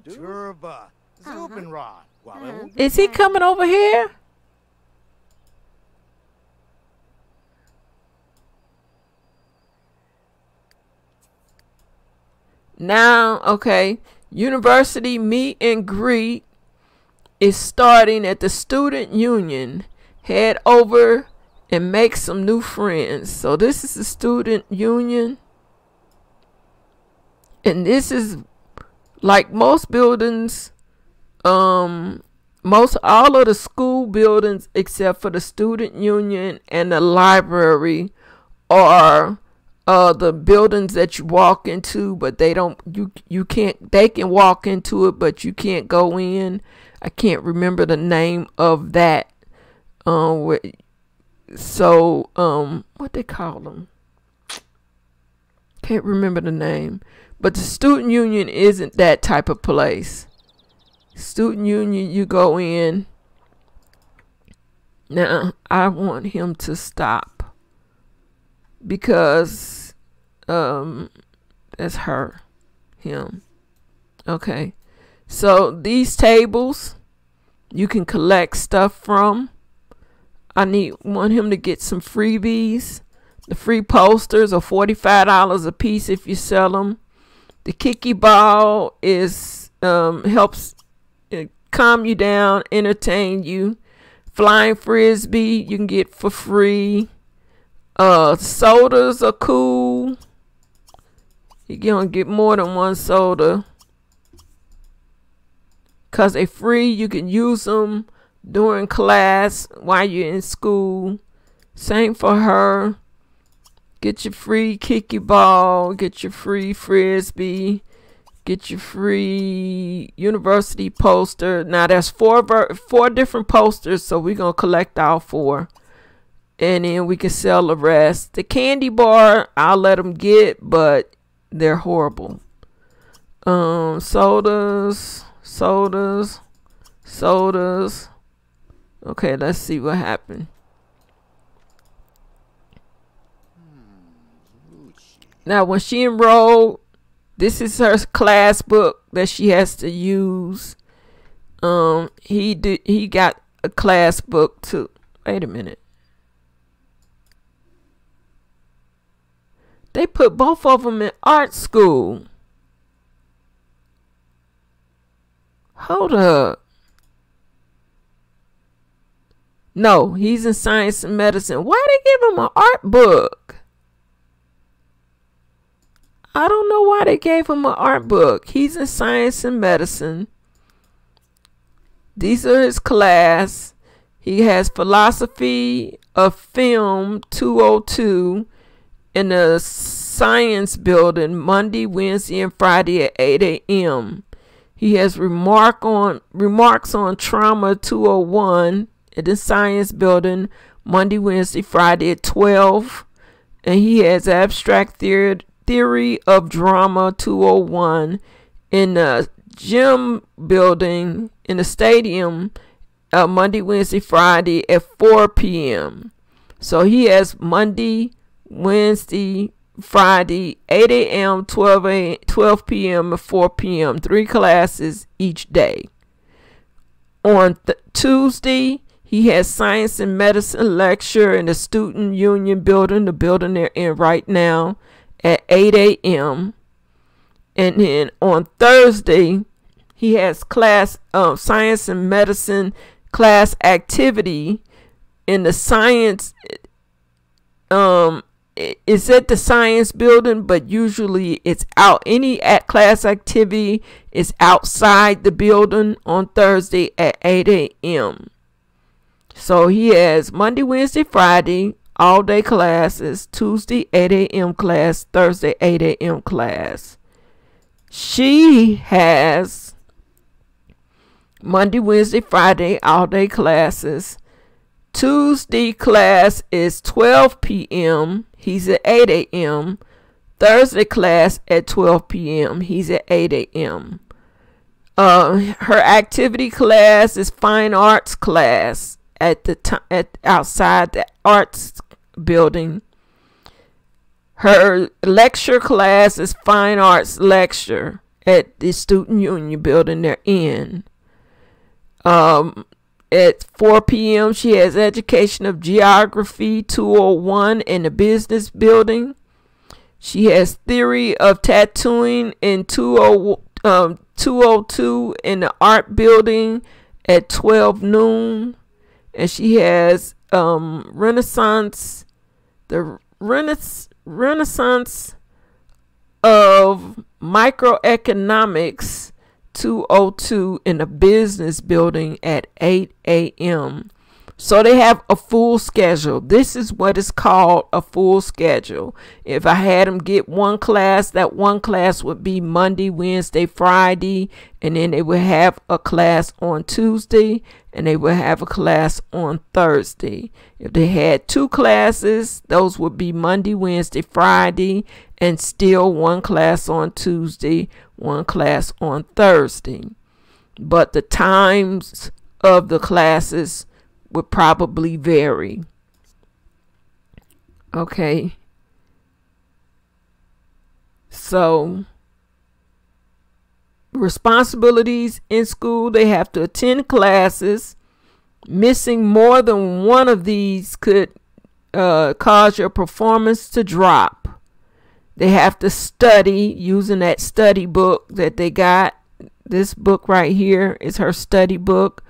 S3: Turba. Zubenrod.
S1: Is he coming over here? Now, okay, university meet and greet is starting at the student union. Head over and make some new friends. So this is the student union. And this is like most buildings, most all of the school buildings except for the student union and the library are the buildings that you walk into, but they don't, you can't, they can walk into it, but you can't go in. I can't remember the name of that. What they call them? Can't remember the name. But the student union isn't that type of place. Student union, you go in. Now, I want him to stop, because That's her. Him. Okay. So these tables you can collect stuff from. I want him to get some freebies. The free posters are $45 a piece if you sell them. The kicky ball is helps calm you down, entertain you. Flying frisbee you can get for free. Sodas are cool. You're gonna get more than one soda. Cause they free. You can use them during class while you're in school. Same for her. Get your free kicky ball. Get your free frisbee. Get your free university poster. Now there's four different posters, so we're gonna collect all 4, and then we can sell the rest. The candy bar I'll let them get, but they're horrible. Sodas. Okay, let's see what happened. Now when she enrolled, this is her class book that she has to use. He got a class book too. Wait a minute. They put both of them in art school. Hold up. No, he's in science and medicine. Why they give him an art book? I don't know why they gave him an art book. He's in science and medicine. These are his class. He has philosophy of film 202 in the science building Monday, Wednesday, and Friday at 8 a.m. He has remarks on trauma 201 in the science building Monday, Wednesday, Friday at 12. And he has abstract theory of drama 201 in the gym building in the stadium Monday, Wednesday, Friday at 4 p.m. So he has Monday, Wednesday, Friday, 8 a.m., 12 p.m., and 4 p.m. 3 classes each day. On Tuesday, he has science and medicine lecture in the student union building, the building they're in right now, at 8 a.m. And then on Thursday, he has class science and medicine class activity in the science it's at the science building, but usually it's out. Any class activity is outside the building on Thursday at 8 a.m. So he has Monday, Wednesday, Friday, all day classes, Tuesday 8 a.m. class, Thursday 8 a.m. class. She has Monday, Wednesday, Friday, all day classes. Tuesday class is 12 p.m. He's at 8 a.m. Thursday class at 12 p.m. He's at 8 a.m. Her activity class is fine arts class at outside the arts building. Her lecture class is fine arts lecture at the student union building they're in. At 4 p.m. she has education of geography 201 in the business building. She has theory of tattooing in 202 in the art building at 12 noon. And she has Renaissance of Microeconomics 202 in the business building at 8 a.m. So they have a full schedule. This is what is called a full schedule. If I had them get one class, that one class would be Monday, Wednesday, Friday, and then they would have a class on Tuesday, and they would have a class on Thursday. If they had 2 classes, those would be Monday, Wednesday, Friday, and still one class on Tuesday, one class on Thursday. But the times of the classes would probably vary. Okay. So responsibilities in school, they have to attend classes. Missing more than one of these could cause your performance to drop. They have to study using that study book that they got. This book right here is her study book.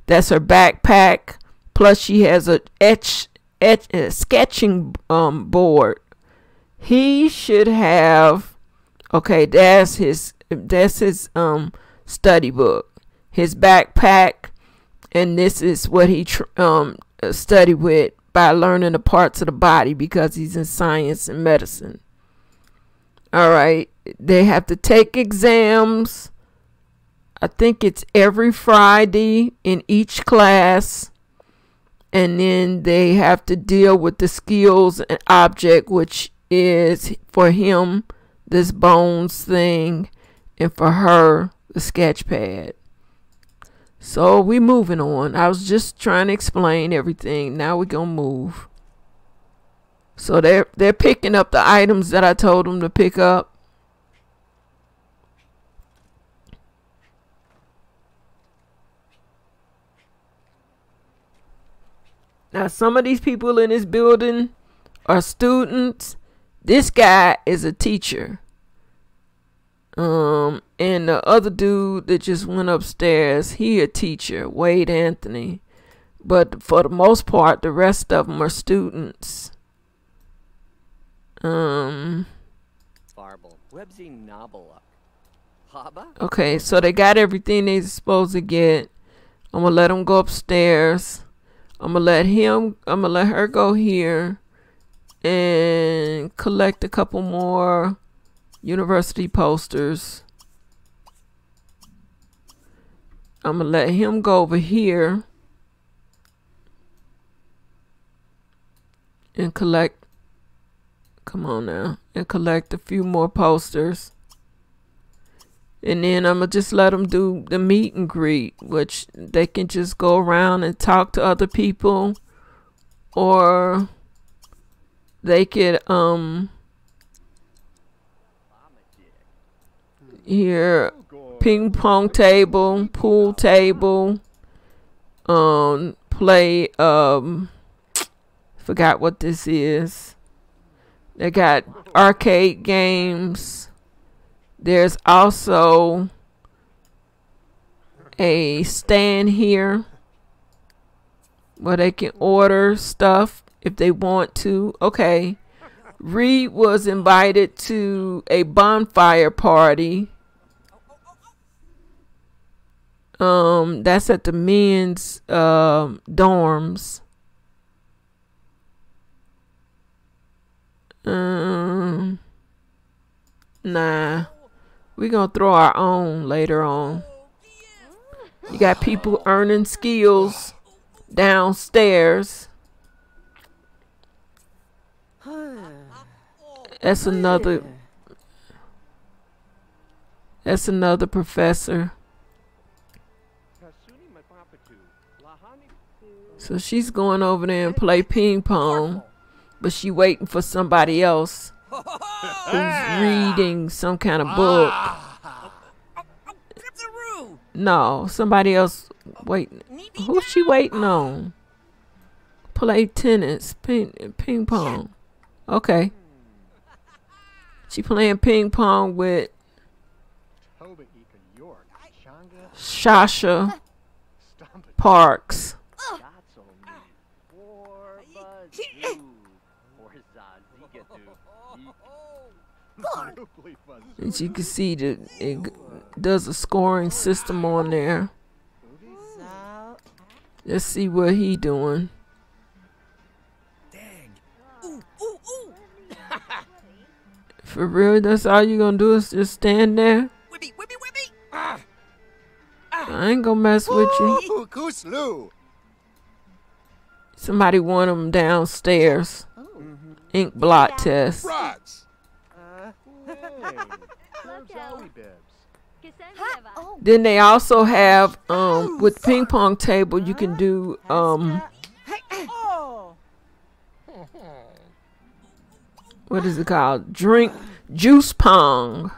S1: That's her backpack. Plus she has a sketching board. He should have, okay, that's his study book, his backpack, and this is what he studied with by learning the parts of the body because he's in science and medicine. All right, they have to take exams. I think it's every Friday in each class, and then they have to deal with the skills and object, which is for him this bones thing, and for her the sketch pad. So we moving on. I was just trying to explain everything. Now we're gonna move. So they're picking up the items that I told them to pick up. Now some of these people in this building are students. This guy is a teacher. And the other dude that just went upstairs, he a teacher, Wade Anthony. But for the most part, the rest of them are students. Okay, so they got everything they supposed to get. I'm gonna let them go upstairs. I'm gonna let her go here and collect a couple more university posters. I'm gonna let him go over here and collect, come on now, and collect a few more posters. And then I'm gonna just let them do the meet and greet, which they can just go around and talk to other people, or they could here, ping pong table, pool table, play forgot what this is. They got arcade games. There's also a stand here where they can order stuff if they want to. Okay, Reed was invited to a bonfire party. That's at the men's dorms. Nah, we gonna throw our own later on. You got people earning skills downstairs. That's another professor. So she's going over there and play ping pong, but she waiting for somebody else who's reading some kind of book. No, somebody else waiting. Who's she waiting on? Play tennis, ping pong. Okay. She playing ping pong with Shasha Parks. And you can see that it does a scoring system on there. Let's see what he doing. For real, that's all you gonna do is just stand there? I ain't gonna mess with you. Somebody want him downstairs. Ink blot test. Then they also have with ping pong table you can do what is it called? Juice Pong.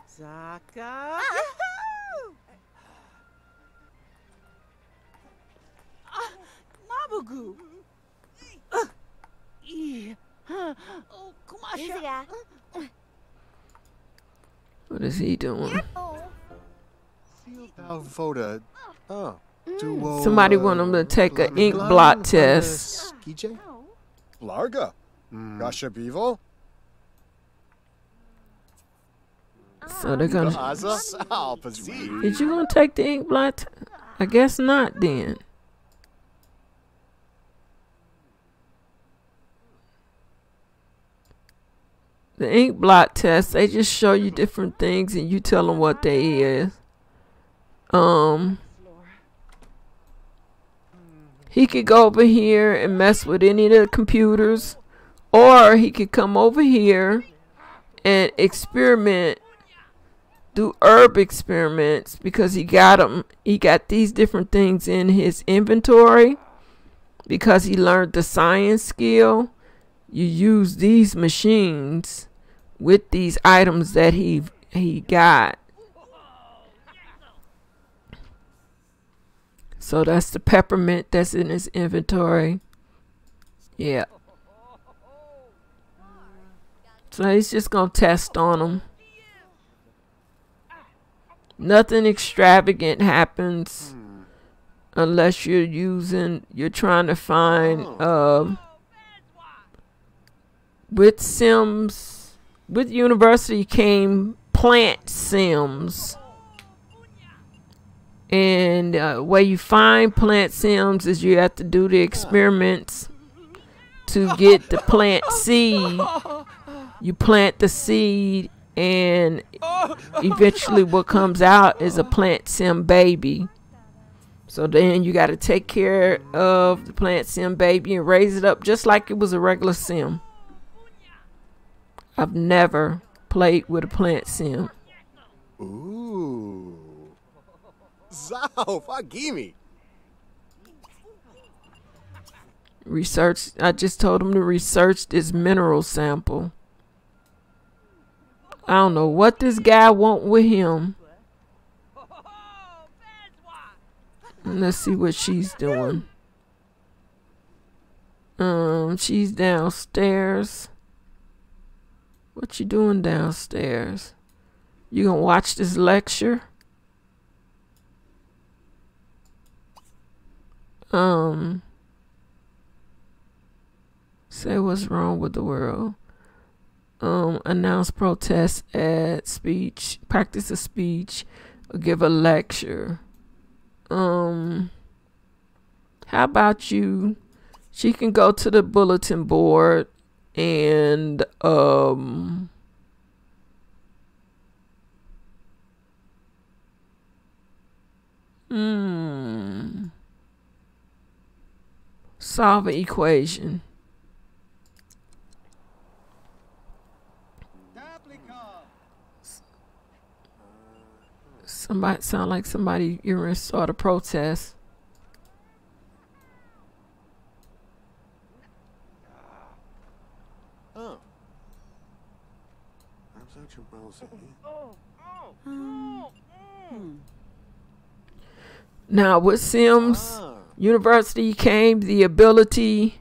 S3: Zaka. Nabugu. Oh, Kumasha.
S1: What is he doing?
S2: Voda. Oh.
S1: Somebody want him to take an ink blot test.
S2: Skije? Larga. Gasha Bevo?
S1: So they're gonna.
S2: Aza?
S1: Did you gonna take the ink blot? I guess not then. The ink blot test, they just show you different things and you tell them what they is. He could go over here and mess with any of the computers, or he could come over here and experiment, do herb experiments, because he got them. He got these different things in his inventory because he learned the science skill. You use these machines with these items that he got. So that's the peppermint that's in his inventory. Yeah. So he's just gonna test on them. Nothing extravagant happens unless you're trying to find with Sims, with University came plant Sims. And where you find plant Sims is you have to do the experiments to get the plant seed. You plant the seed and eventually what comes out is a plant Sim baby. So then you got to take care of the plant Sim baby and raise it up just like it was a regular Sim. I've never played with a plant Sim.
S2: Ooh. Zao, Fagimi.
S1: Research. I just told him to research this mineral sample. I don't know what this guy want with him. Let's see what she's doing. She's downstairs. What you doing downstairs? You gonna watch this lecture? Say what's wrong with the world. Announce protest at speech, practice a speech, or give a lecture. How about you? She can go to the bulletin board and solve an equation. Somebody sound like somebody you're in sort of protest.
S2: Oh.
S1: Now with Sims University came the ability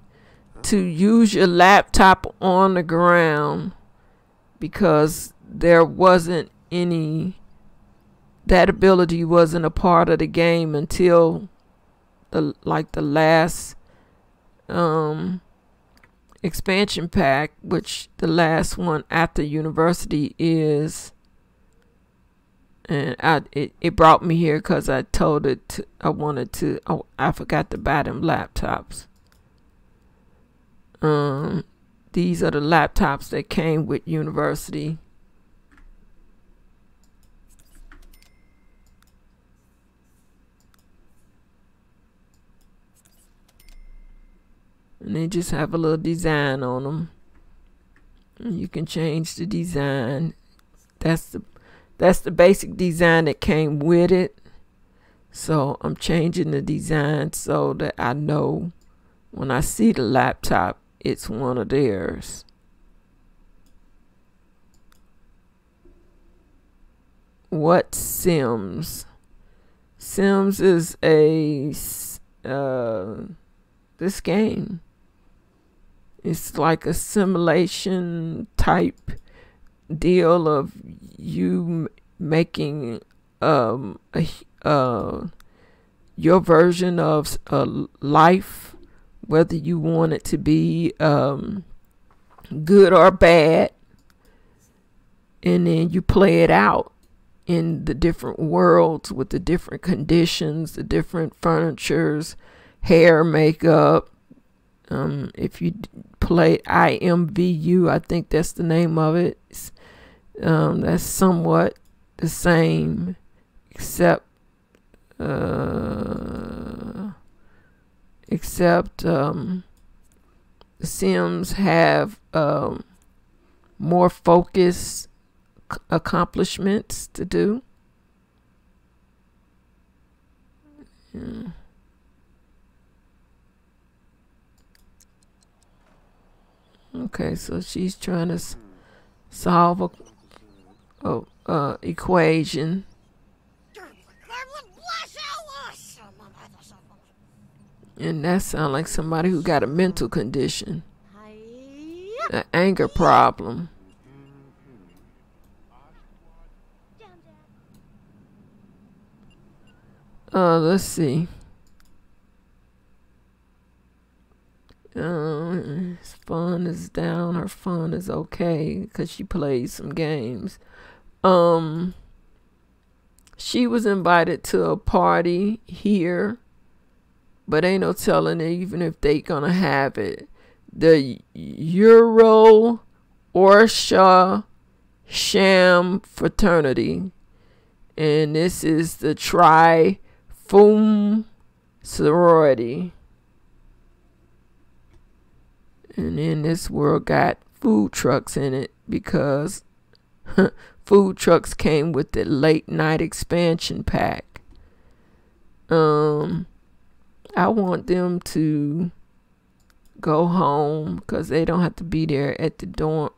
S1: to use your laptop on the ground, because there wasn't any, that ability wasn't a part of the game until the last expansion pack, which the last one after University is. And it brought me here because I told it I forgot to buy them laptops. These are the laptops that came with University. And they just have a little design on them. And you can change the design. That's the basic design that came with it. So I'm changing the design so that I know when I see the laptop, it's one of theirs. What Sims? Sims is a this game. It's like a simulation type deal of you making your version of life, whether you want it to be good or bad, and then you play it out in the different worlds with the different conditions, the different furnitures, hair, makeup. If you play IMVU, I think that's the name of it. That's somewhat the same, except The Sims have more focused accomplishments to do. Yeah. Okay, so she's trying to solve a equation. And that sounds like somebody who got a mental condition, an anger problem. Let's see. His fun is down. Her fun is okay because she plays some games. She was invited to a party here, but ain't no telling even if they gonna have it. The Euro Orsha Sham Fraternity, and this is the Tri-Fum sorority. And then this world got food trucks in it because food trucks came with the late night expansion pack. I want them to go home because they don't have to be there at the dorm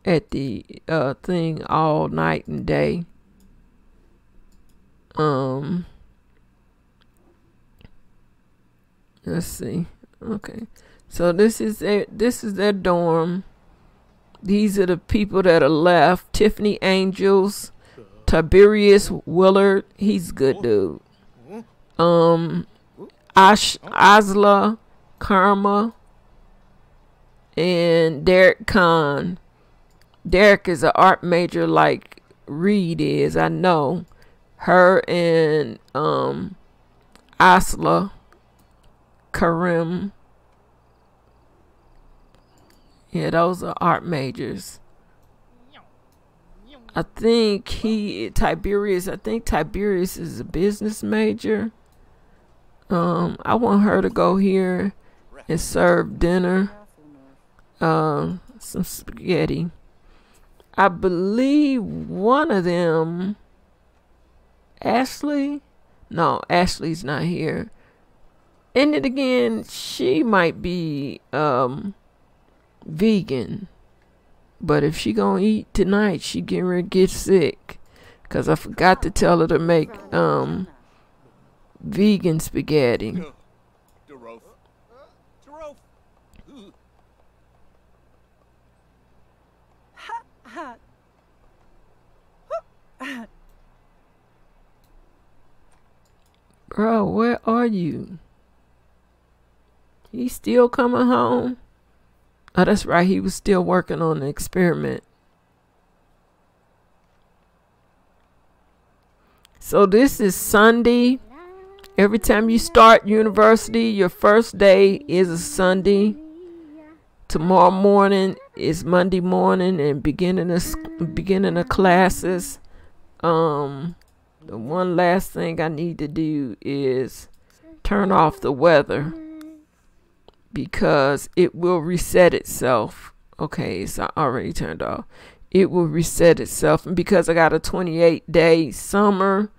S1: thing all night and day. Let's see. Okay. So this is their dorm. These are the people that are left. Tiffany Angels, Tiberius Willard, he's a good dude. Asla Karma, and Derek Khan. Derek is an art major like Reed is, I know. Her and Asla Karim. Yeah, those are art majors. I think Tiberius is a business major. I want her to go here and serve dinner. Some spaghetti. I believe one of them, Ashley? No, Ashley's not here. And then again, she might be vegan, but if she gonna eat tonight, she getting ready to get sick, cause I forgot to tell her to make vegan spaghetti. Bro, where are you? He still coming home? Oh, that's right. He was still working on the experiment. So this is Sunday. Every time you start university, your first day is a Sunday. Tomorrow morning is Monday morning and beginning of classes. The one last thing I need to do is turn off the weather, because it will reset itself. Okay, it's already turned off. It will reset itself. And because I got a 28-day summer,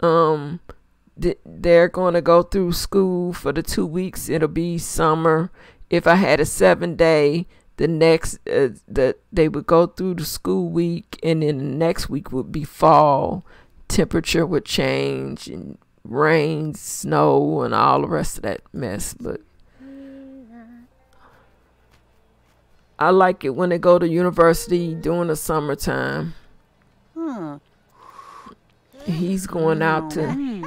S1: they're going to go through school for the 2 weeks. It'll be summer. If I had a 7-day, the next they would go through the school week, and then the next week would be fall temperature would change and rain, snow, and all the rest of that mess. But I like it when they go to university during the summertime. He's going out to...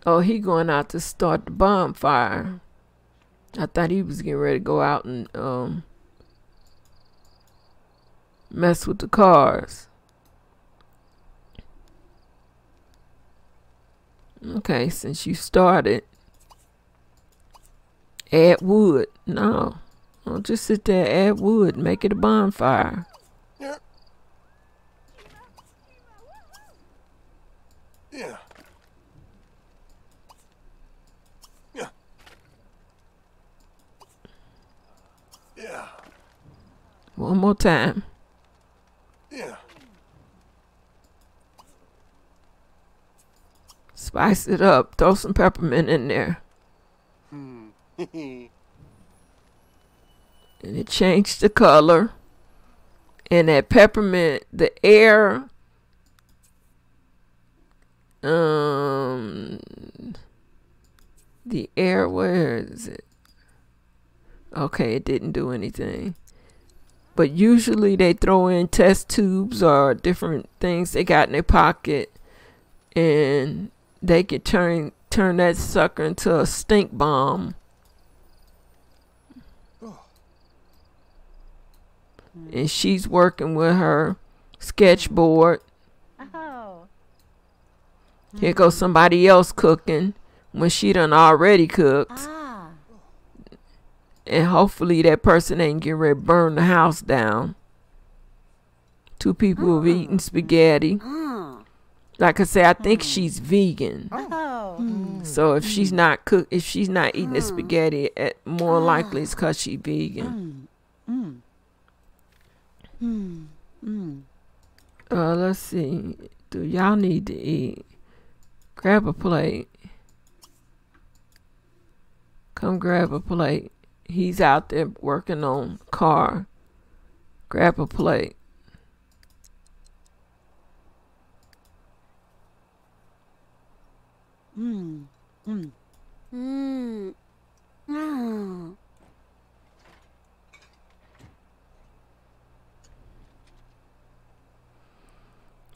S1: Oh, he going out to start the bonfire. I thought he was getting ready to go out and mess with the cars. Okay, since you started, add wood. No, don't just sit there, add wood, make it a bonfire.
S2: Yeah. Yeah. Yeah. Yeah.
S1: One more time.
S2: Yeah.
S1: Spice it up. Throw some peppermint in there.
S2: Hmm.
S1: And it changed the color. And that peppermint, the air, where is it? Okay, it didn't do anything. But usually they throw in test tubes or different things they got in their pocket, and they could turn that sucker into a stink bomb. And she's working with her sketchboard. Here goes somebody else cooking when she done already cooked. And hopefully that person ain't getting ready to burn the house down. Two people have eaten spaghetti. Like I say, I think she's vegan. So if she's not eating the spaghetti, more likely it's because she's vegan. Let's see. Do y'all need to eat? Grab a plate. Come grab a plate. He's out there working on the car. Grab a plate. And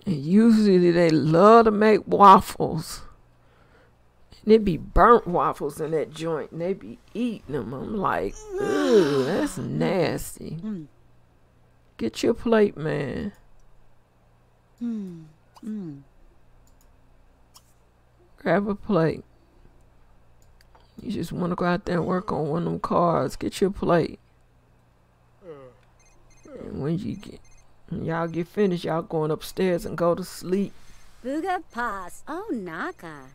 S1: usually they love to make waffles. And it be burnt waffles in that joint, and they be eating them. I'm like, ooh, that's nasty. Get your plate, man. Grab a plate. You just want to go out there and work on one of them cars. Get your plate. And when y'all get finished, y'all going upstairs and go to sleep.
S4: Booga pass. Oh, Naka.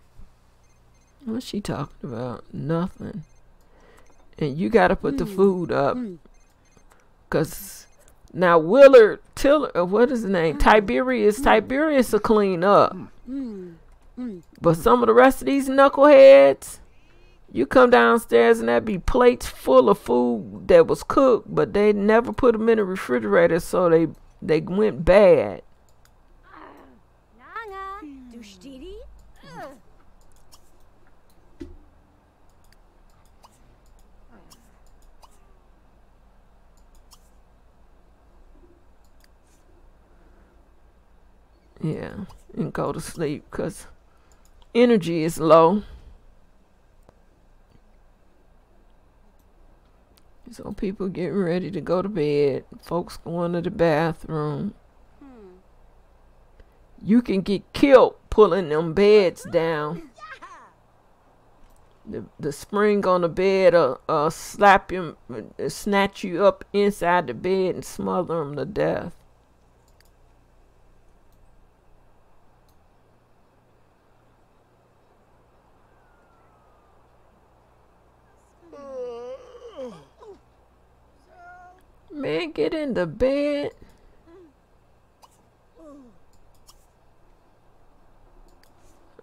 S1: What's she talking about? Nothing. And you got to put the food up. Because now Willard, what is his name? Tiberius will clean up. But some of the rest of these knuckleheads, you come downstairs and there be plates full of food that was cooked, but they never put them in the refrigerator, so they went bad. Yeah, and go to sleep because energy is low. So people getting ready to go to bed. Folks going to the bathroom. You can get killed pulling them beds down. The spring on the bed slap you, snatch you up inside the bed and smother them to death. Man, get in the bed.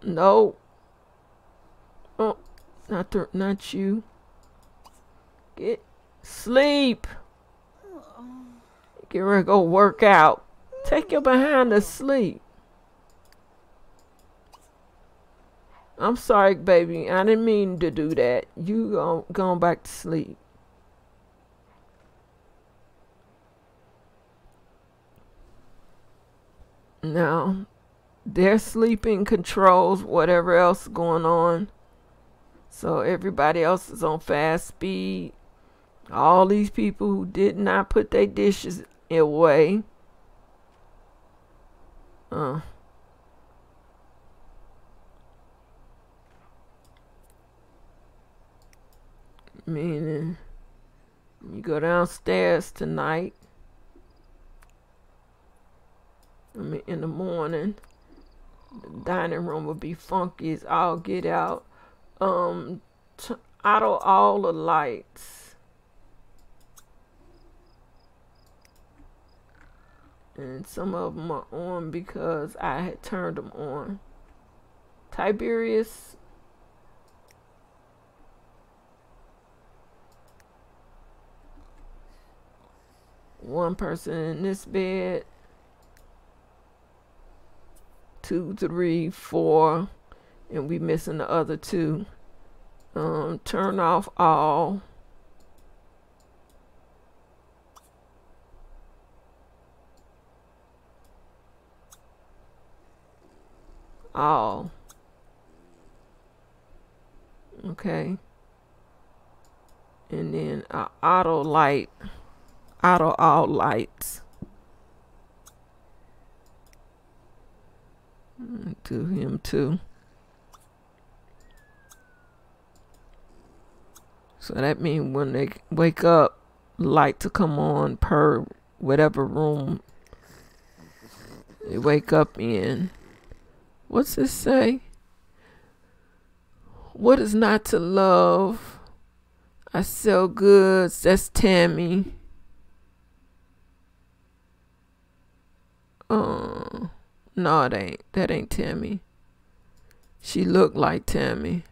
S1: No. Oh, not you. Get sleep. Get ready to go work out. Take your behind to sleep. I'm sorry, baby. I didn't mean to do that. You going back to sleep. Now, their sleeping controls whatever else is going on. So everybody else is on fast speed. All these people who did not put their dishes away. Meaning, you go downstairs tonight. I mean, in the morning, the dining room will be funky as all get out. Auto all the lights. And some of them are on because I had turned them on. Tiberius. One person in this bed. 2, 3, 4. And we missing the other 2. Turn off all. All. Okay. And then auto light. Auto all lights. To him too. So that means when they wake up, light to come on per whatever room they wake up in. What's this say? What is not to love? I sell goods. That's Tammy. No, it ain't. That ain't Tammy. She looked like Tammy.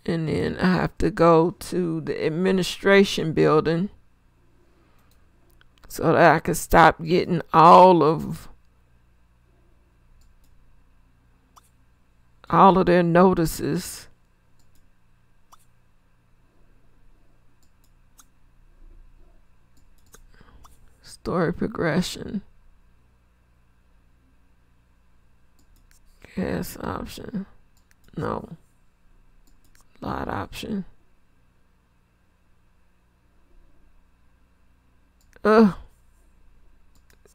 S1: And then I have to go to the administration building so that I can stop getting all of their notices. Story progression. Gas option. No. Lot option.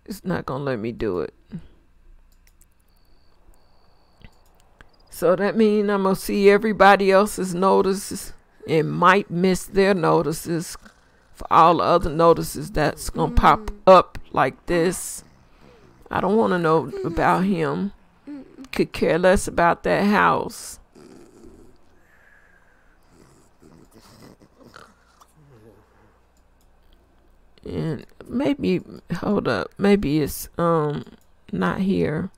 S1: It's not gonna let me do it. So that means I'm gonna see everybody else's notices and might miss their notices for all the other notices that's gonna pop up like this. I don't want to know about him. Could care less about that house. And maybe, hold up, maybe it's not here.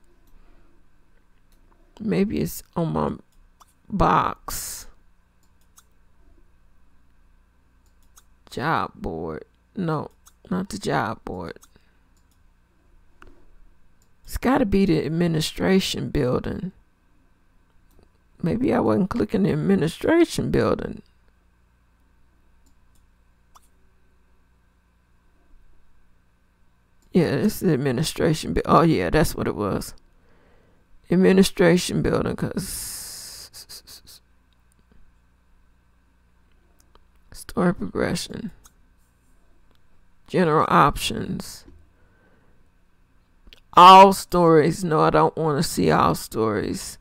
S1: Maybe it's on my box. Job board. No, not the job board. It's got to be the administration building. Maybe I wasn't clicking the administration building. Yeah, this is the administration building. Oh, yeah, that's what it was. Administration building, because story progression. General options. All stories. No, I don't want to see all stories.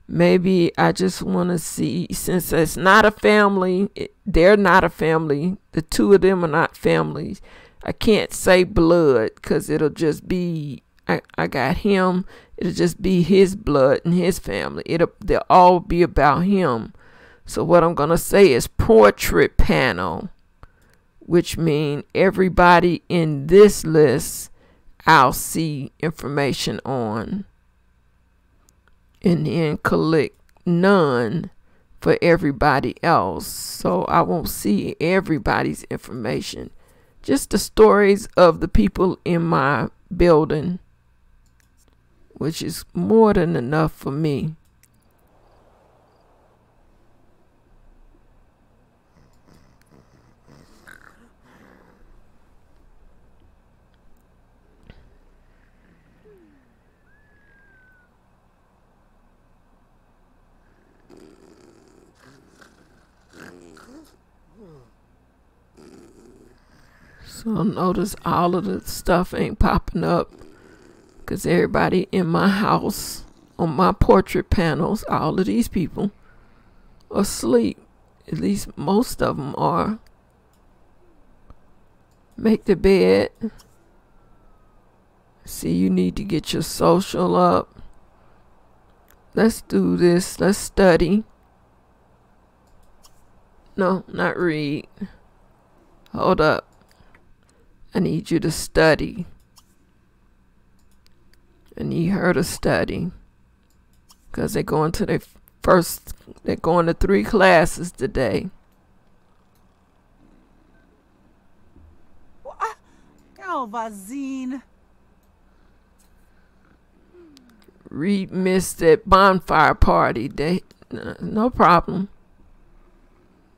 S1: Maybe I just want to see, since it's not a family, they're not a family. The 2 of them are not families. I can't say blood because it'll just be, I got him. It'll just be his blood and his family. They'll all be about him. So what I'm going to say is portrait panel, which means everybody in this list I'll see information on. And then click none for everybody else. So I won't see everybody's information. just the stories of the people in my building, which is more than enough for me. So notice all of the stuff ain't popping up because everybody in my house, on my portrait panels, all of these people are asleep. At least most of them are. Make the bed. See, you need to get your social up. Let's do this. Let's study. No, not read. Hold up. I need you to study. I need her to study. Because they're going to they're going to 3 classes today.
S3: Vazine.
S1: Reed missed that bonfire party. No problem.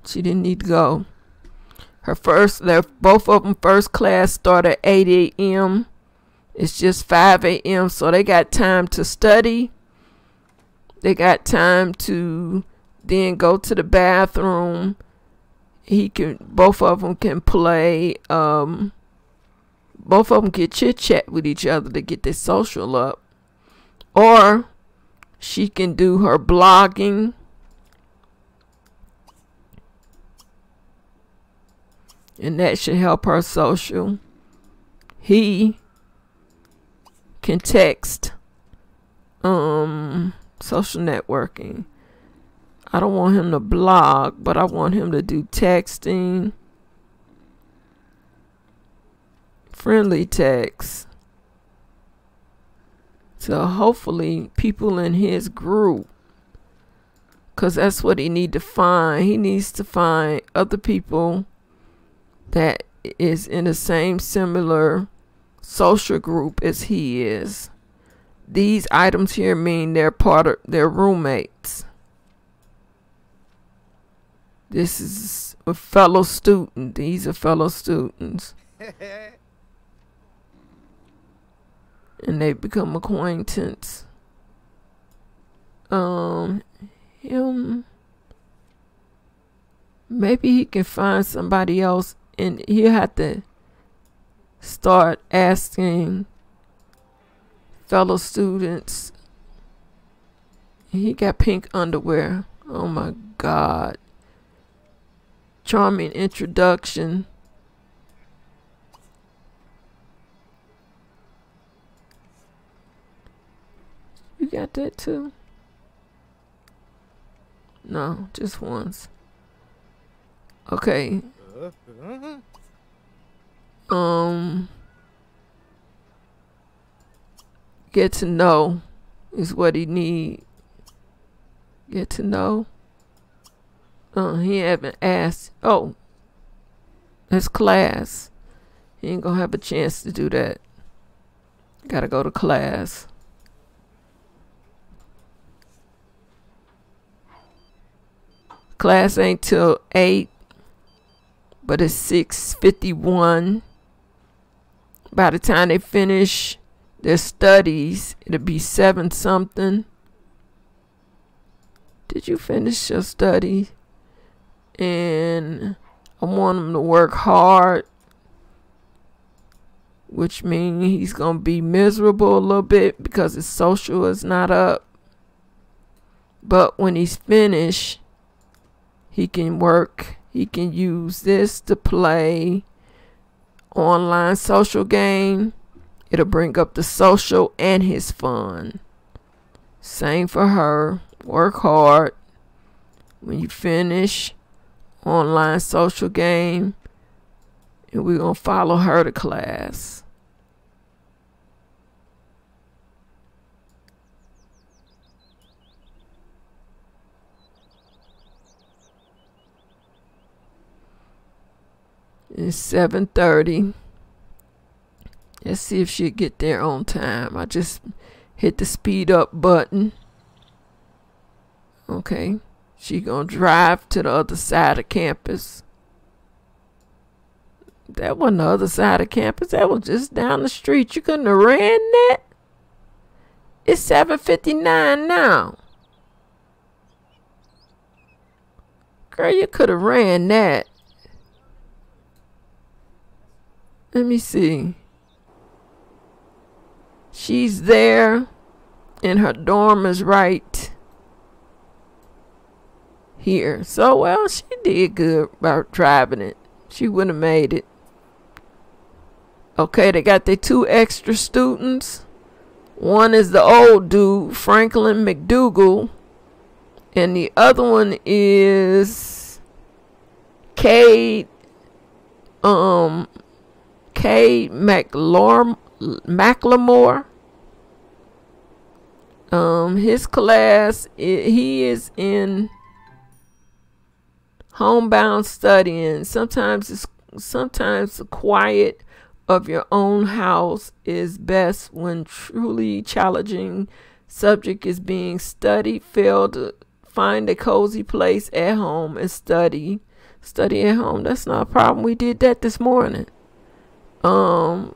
S1: She didn't need to go. Both of them first class start at 8 a.m. It's just 5 a.m. So they got time to study. They got time to then go to the bathroom. Both of them can play. Both of them can chit chat with each other to get their social up. Or she can do her blogging. And that should help her social. He can text. Social networking. I don't want him to blog, but I want him to do texting. Friendly text. So hopefully people in his group, because that's what he need to find. He needs to find other people that is in the same similar social group as he is. These items here mean they're part of their roommates. This is a fellow student. These are fellow students. And they become acquaintance. Him. Maybe he can find somebody else, and he'll have to start asking fellow students. He got pink underwear. Oh my God. Charming introduction. You got that too? No, just once. Okay. Get to know is what he need. Get to know. He haven't asked. Oh, that's class. He ain't gonna have a chance to do that. Gotta go to class. Class ain't till 8, but it's 6:51. By the time they finish their studies, it'll be 7 something. Did you finish your study? And I want him to work hard, which means he's gonna be miserable a little bit because his social is not up. But when he's finished, he can work. He can use this to play online social game. It'll bring up the social and his fun. Same for her. Work hard. When you finish online social game, and we're going to follow her to class. It's 7:30. Let's see if she'll get there on time. I just hit the speed up button. Okay. She gonna drive to the other side of campus. That wasn't the other side of campus. That was just down the street. You couldn't have ran that? It's 7:59 now. Girl, you could have ran that. Let me see. She's there, and her dorm is right here. So, well, she did good about driving it. She wouldn't have made it. Okay, they got their 2 extra students. One is the old dude, Franklin McDougal, and the other one is Cade McLemore. His class, he is in homebound studying. Sometimes the quiet of your own house is best when truly challenging subject is being studied. Fail to find a cozy place at home and study at home. That's not a problem. We did that this morning. And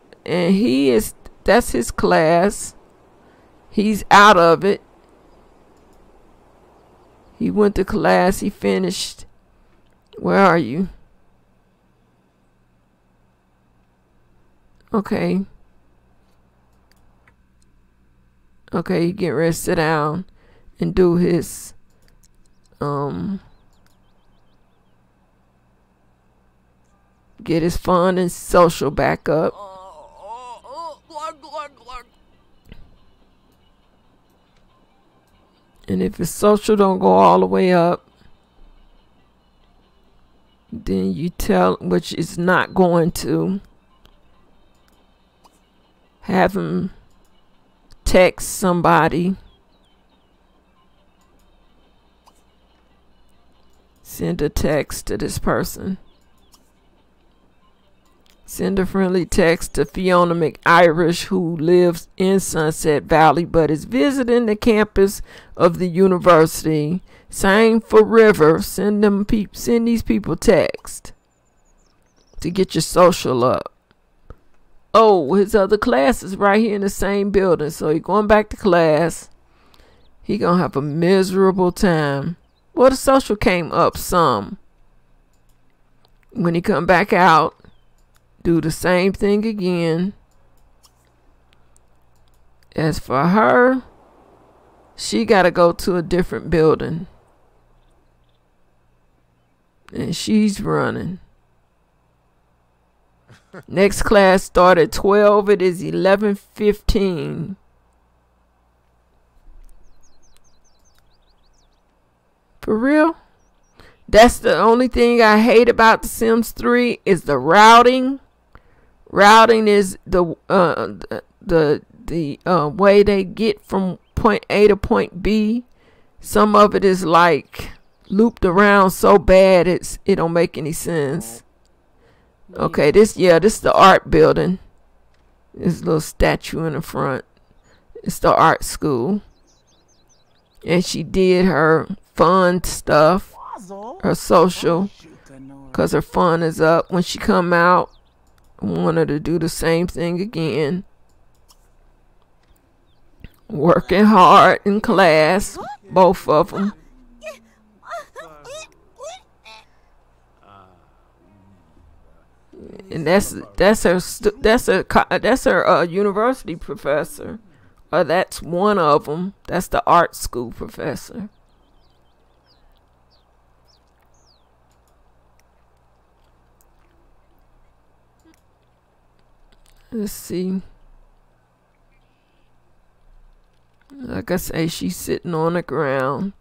S1: that's his class. He's out of it. He went to class. He finished. Where are you? Okay. Okay, he get ready to sit down and do his get his fun and social back up. And if his social don't go all the way up, then you tell, which is not going to, have him text somebody. Send a text to this person. Send a friendly text to Fiona McIrish, who lives in Sunset Valley but is visiting the campus of the university. Same for River. Send these people text to get your social up. Oh, his other class is right here in the same building, so he's going back to class. He gonna have a miserable time. Well, the social came up some. When he come back out, do the same thing again. As for her, she gotta go to a different building. And she's running. Next class start at 12. It is 11:15. For real? That's the only thing I hate about The Sims 3 is the routing. Routing is the way they get from point A to point B. Some of it is like looped around so bad it don't make any sense. Okay, this the art building. There's a little statue in the front. It's the art school. And she did her fun stuff, her social, because her fun is up. When she come out, I want her to do the same thing again. Working hard in class, both of them. And that's her university professor, or that's one of them. That's the art school professor. Let's see. Like I say, she's sitting on the ground.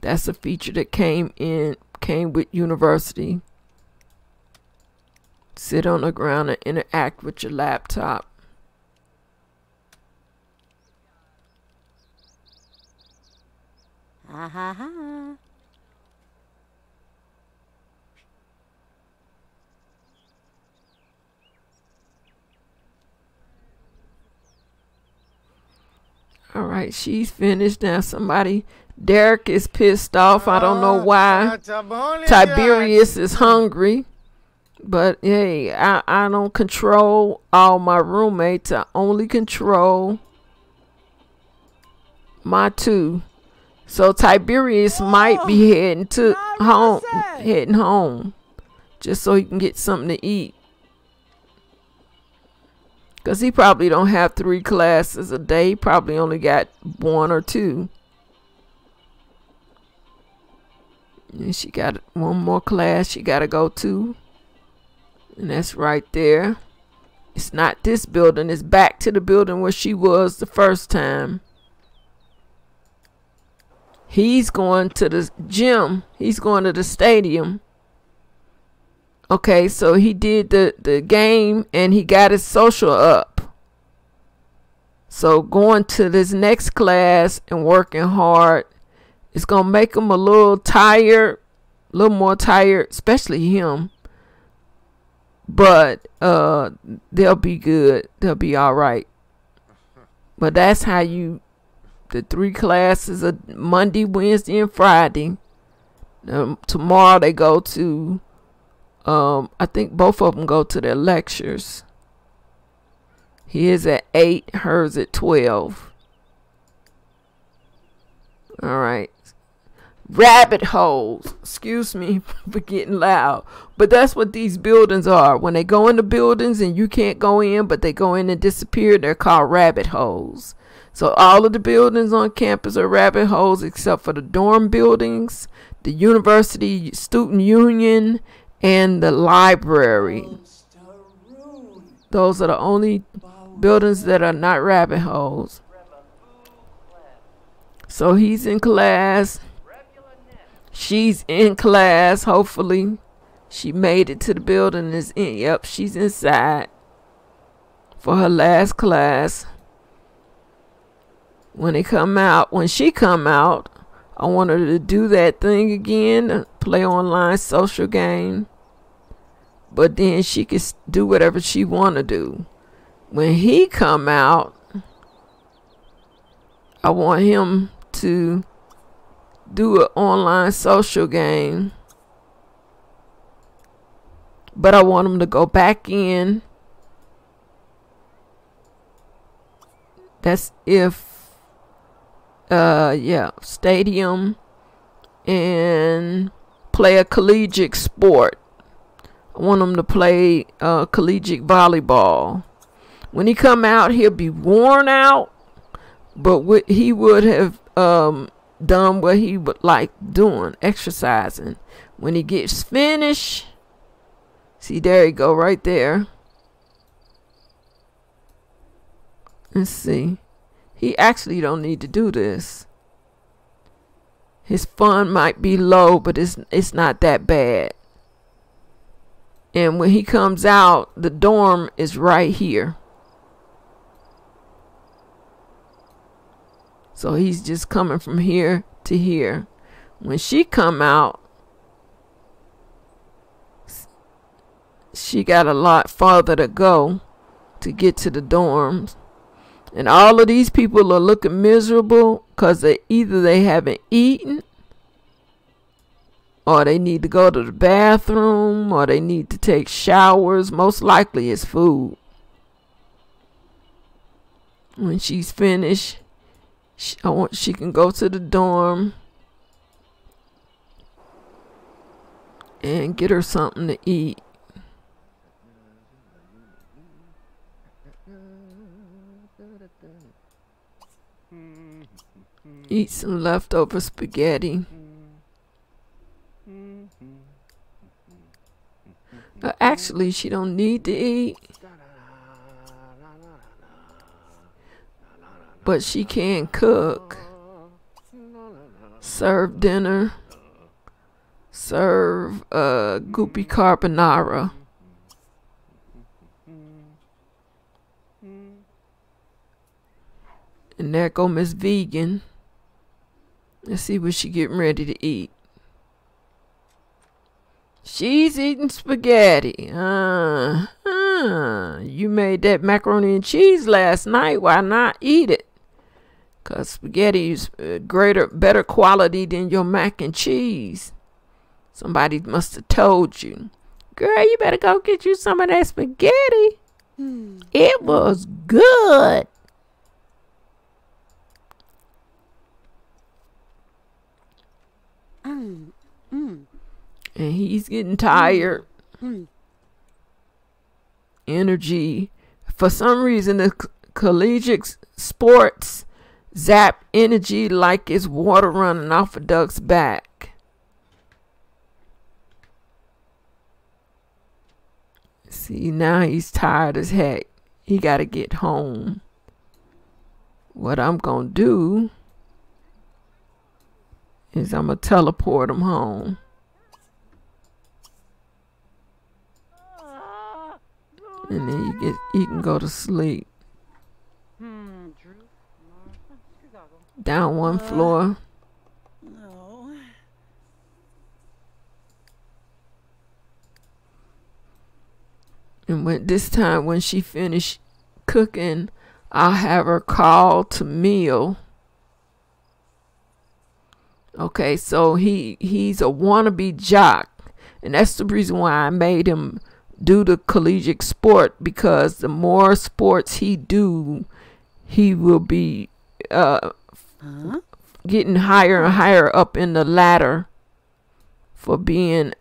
S1: That's a feature that came with university. Sit on the ground and interact with your laptop.
S4: Ha ha ha.
S1: All right, she's finished now. Derek is pissed off. I don't know why. Tiberius is hungry. But hey, I don't control all my roommates. I only control my two. So Tiberius might be heading home, just so he can get something to eat. Cause he probably don't have 3 classes a day. He probably only got 1 or 2. And she got 1 more class she gotta go to. And that's right there. It's not this building. It's back to the building where she was the first time. He's going to the gym. He's going to the stadium. Okay, so he did the game and he got his social up. So going to this next class and working hard, it's going to make him a little tired, a little more tired, especially him. But they'll be good. They'll be all right. But that's how the 3 classes are Monday, Wednesday, and Friday. Tomorrow they go to, I think both of them go to their lectures. His at 8, hers at 12. All right. Rabbit holes. Excuse me for getting loud. But that's what these buildings are. When they go into buildings and you can't go in, but they go in and disappear, they're called rabbit holes. So all of the buildings on campus are rabbit holes except for the dorm buildings, the university student union, and the library. Those are the only buildings that are not rabbit holes. So he's in class. She's in class. Hopefully she made it to the building. Yep, she's inside for her last class. When she come out, I want her to do that thing again, play online social game. But then she can do whatever she want to do. When he come out, I want him to do an online social game. But I want him to go back in. That's if stadium and play a collegiate sport. I want him to play collegiate volleyball. When he come out, he'll be worn out, but he would have done what he would like doing, exercising. When he gets finished, see, there you go, right there. Let's see. He actually don't need to do this. His fun might be low, but it's not that bad. And when he comes out, the dorm is right here. So he's just coming from here to here. When she come out, she got a lot farther to go to get to the dorms. And all of these people are looking miserable because either they haven't eaten, or they need to go to the bathroom, or they need to take showers. Most likely it's food. When she's finished, she can go to the dorm and get her something to eat. Eat some leftover spaghetti. Actually, she don't need to eat, but she can cook, serve dinner, serve goopy carbonara. And there go Miss Vegan. Let's see what she getting ready to eat. She's eating spaghetti. You made that macaroni and cheese last night. Why not eat it? Cause spaghetti is better quality than your mac and cheese. Somebody must have told you, girl, you better go get you some of that spaghetti. It was good. And he's getting tired. Energy. For some reason, the collegiate sports zap energy like it's water running off a duck's back. See, now he's tired as heck. He got to get home. What I'm going to do is I'm going to teleport him home. And then you can go to sleep. Down one floor.
S3: No.
S1: And when she finished cooking, I'll have her call to meal. Okay, so he's a wannabe jock, and that's the reason why I made him do the collegiate sport, because the more sports he do, he will be getting higher and higher up in the ladder for being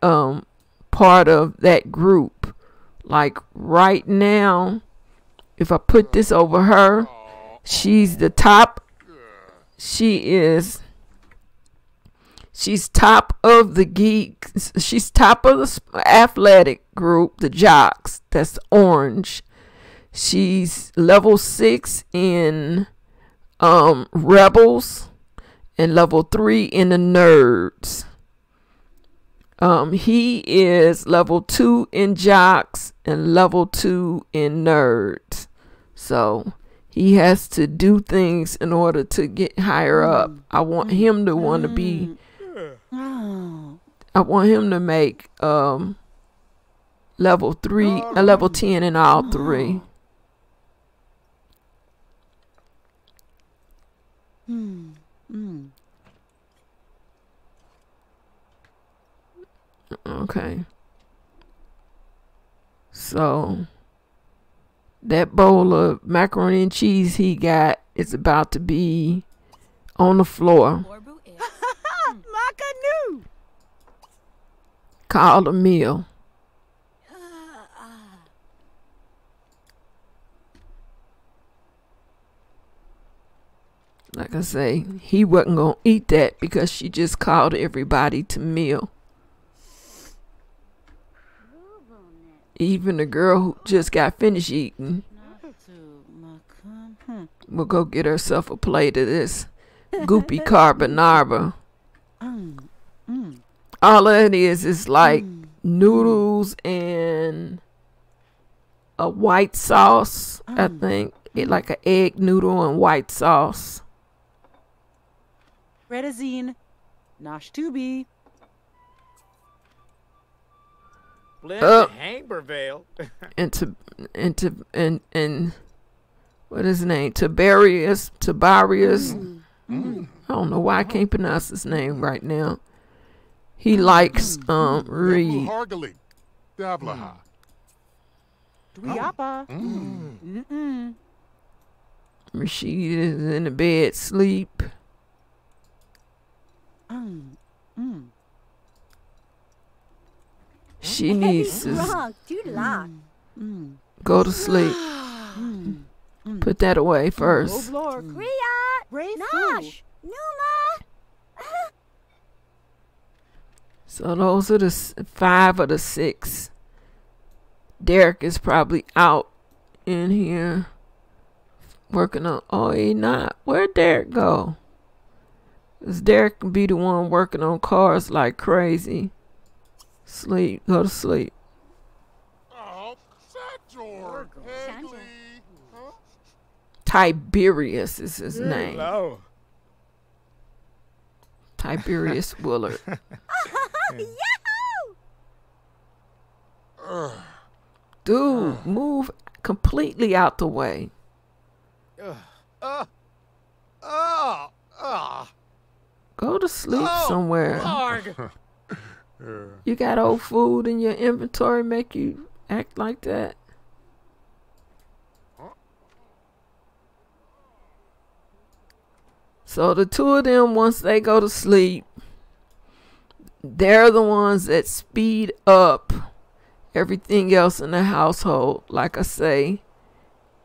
S1: part of that group. Like right now, if I put this over her, she's the top. She's top of the geeks. She's top of the athletic group, the jocks. That's orange. She's level 6 in rebels and level 3 in the nerds. He is level 2 in jocks and level 2 in nerds. So he has to do things in order to get higher up. I want him to want to be. I want him to make level 3, level 10 in all 3. Okay. So that bowl of macaroni and cheese he got is about to be on the floor. Called a meal. Like I say, he wasn't gonna eat that because she just called everybody to meal. Even the girl who just got finished eating will go get herself a plate of this goopy carbonara. All it is like noodles and a white sauce. I think it like an egg noodle and white sauce.
S3: Redazine, Nosh Tubi.
S5: Hambervale.
S1: and what is his name? Tiberius. I don't know why I can't pronounce his name right now. He likes Reed. Rashid is in the bed sleep. She needs to go to sleep. Put that away first. So those are the 5 of the 6. Derek is probably out in here working on. Oh, he not. Where'd Derek go? 'Cause Derek can be the one working on cars like crazy. Sleep. Go to sleep. Tiberius is his name.
S5: Hello.
S1: Tiberius Willard. Dude, move completely out the way. Go to sleep somewhere.
S3: Lord.
S1: You got old food in your inventory make you act like that? So the two of them, once they go to sleep, they're the ones that speed up everything else in the household. Like I say,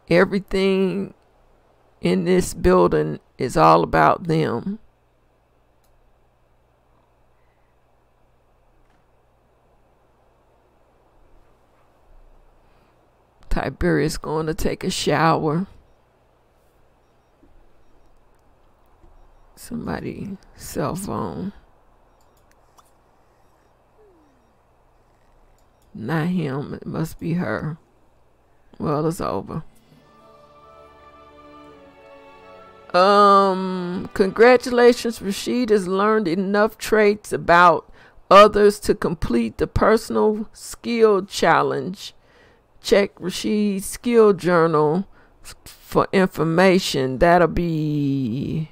S1: everything in this building is all about them. Tiberius going to take a shower. Somebody cell phone. Not him, it must be her. Well, it's over. Congratulations, Rashid has learned enough traits about others to complete the personal skill challenge. Check Rashid's skill journal for information. That'll be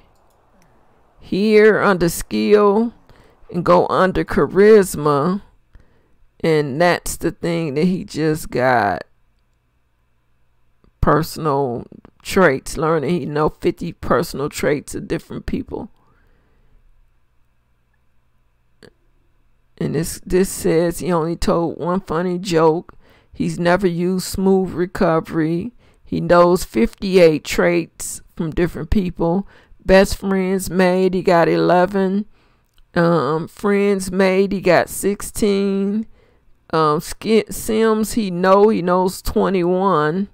S1: here under skill and go under charisma, and that's the thing that he just got. Personal traits, learning he know 50 personal traits of different people. And this says he only told one funny joke. He's never used smooth recovery. He knows 58 traits from different people. Best friends made, he got 11. Friends made, he got 16. Sims, he knows 21.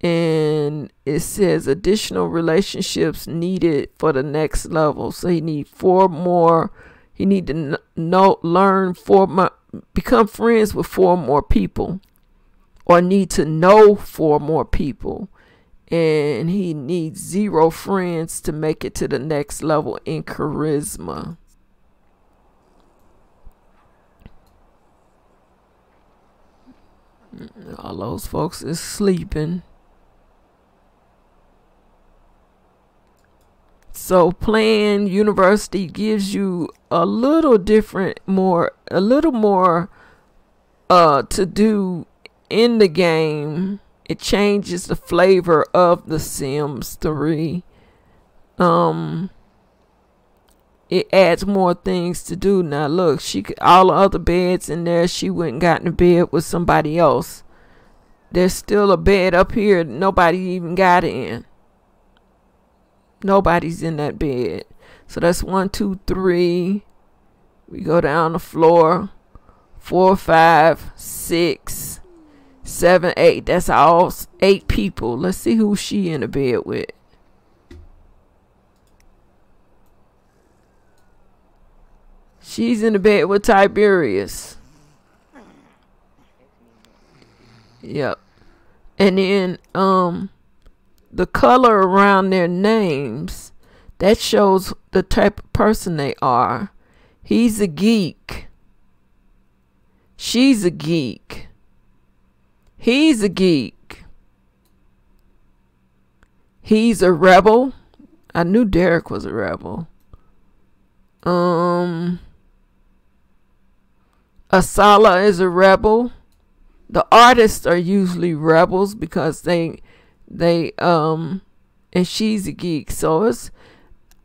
S1: And it says additional relationships needed for the next level. So he need 4 more. He need to learn 4 more, become friends with 4 more people, or need to know 4 more people. And he needs 0 friends to make it to the next level in charisma. All those folks is sleeping. So playing university gives you a little more to do in the game. It changes the flavor of The Sims 3. It adds more things to do. Now look, all the other beds in there, she went and got in bed with somebody else. There's still a bed up here nobody even got in. Nobody's in that bed. So that's 1, 2, 3. We go down the floor. 4, 5, 6, 7, 8. That's all 8 people. Let's see who she in the bed with. She's in the bed with Tiberius. Yep. And then the color around their names, that shows the type of person they are. He's a geek. She's a geek. He's a geek. He's a rebel. I knew Derek was a rebel. Asala is a rebel. The artists are usually rebels because they and she's a geek. So it's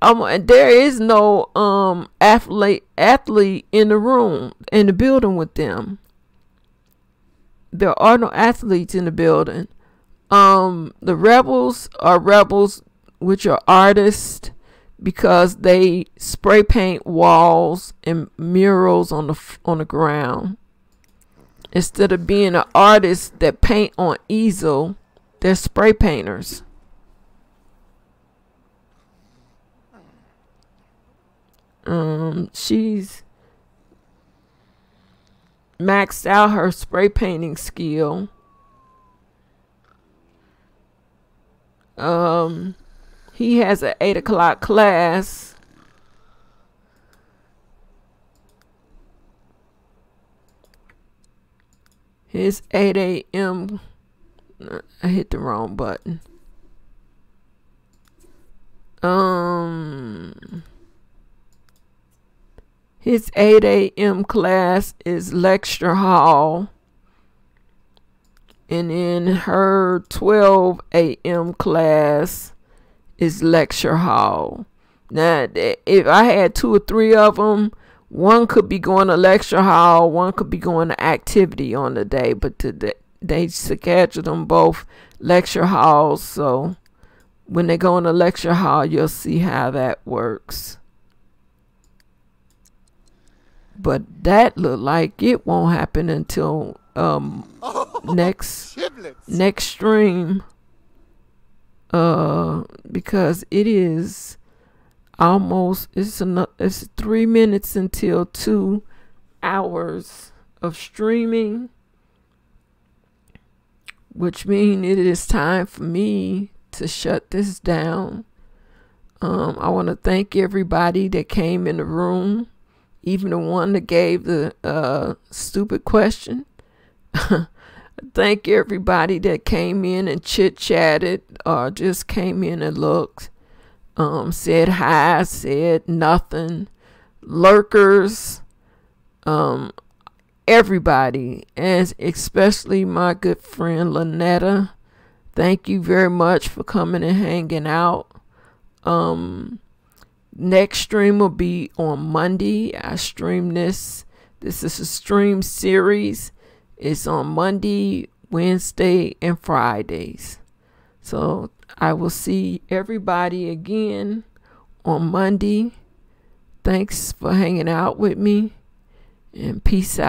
S1: and there is no athlete in the room, in the building with them. There are no athletes in the building. The rebels are rebels, which are artists, because they spray paint walls and murals on the ground. Instead of being an artist that paint on easel, they're spray painters. She's maxed out her spray painting skill. He has an 8 o'clock class. His 8 a.m. I hit the wrong button. His 8 a.m. class is lecture hall. And then her 12 a.m. class is lecture hall. Now, if I had 2 or 3 of them, one could be going to lecture hall, one could be going to activity on the day, but they scheduled them both lecture halls. So when they go into lecture hall, you'll see how that works. But that look like it won't happen until next stream, because it is almost, it's 3 minutes until 2 hours of streaming, which means it is time for me to shut this down. I want to thank everybody that came in the room, even the one that gave the stupid question. Thank everybody that came in and chit-chatted or just came in and looked, said hi, said nothing, lurkers, everybody, and especially my good friend Lynetta. Thank you very much for coming and hanging out. Next stream will be on Monday. I stream this. This is a stream series. It's on Monday, Wednesday, and Fridays. So I will see everybody again on Monday. Thanks for hanging out with me, and peace out.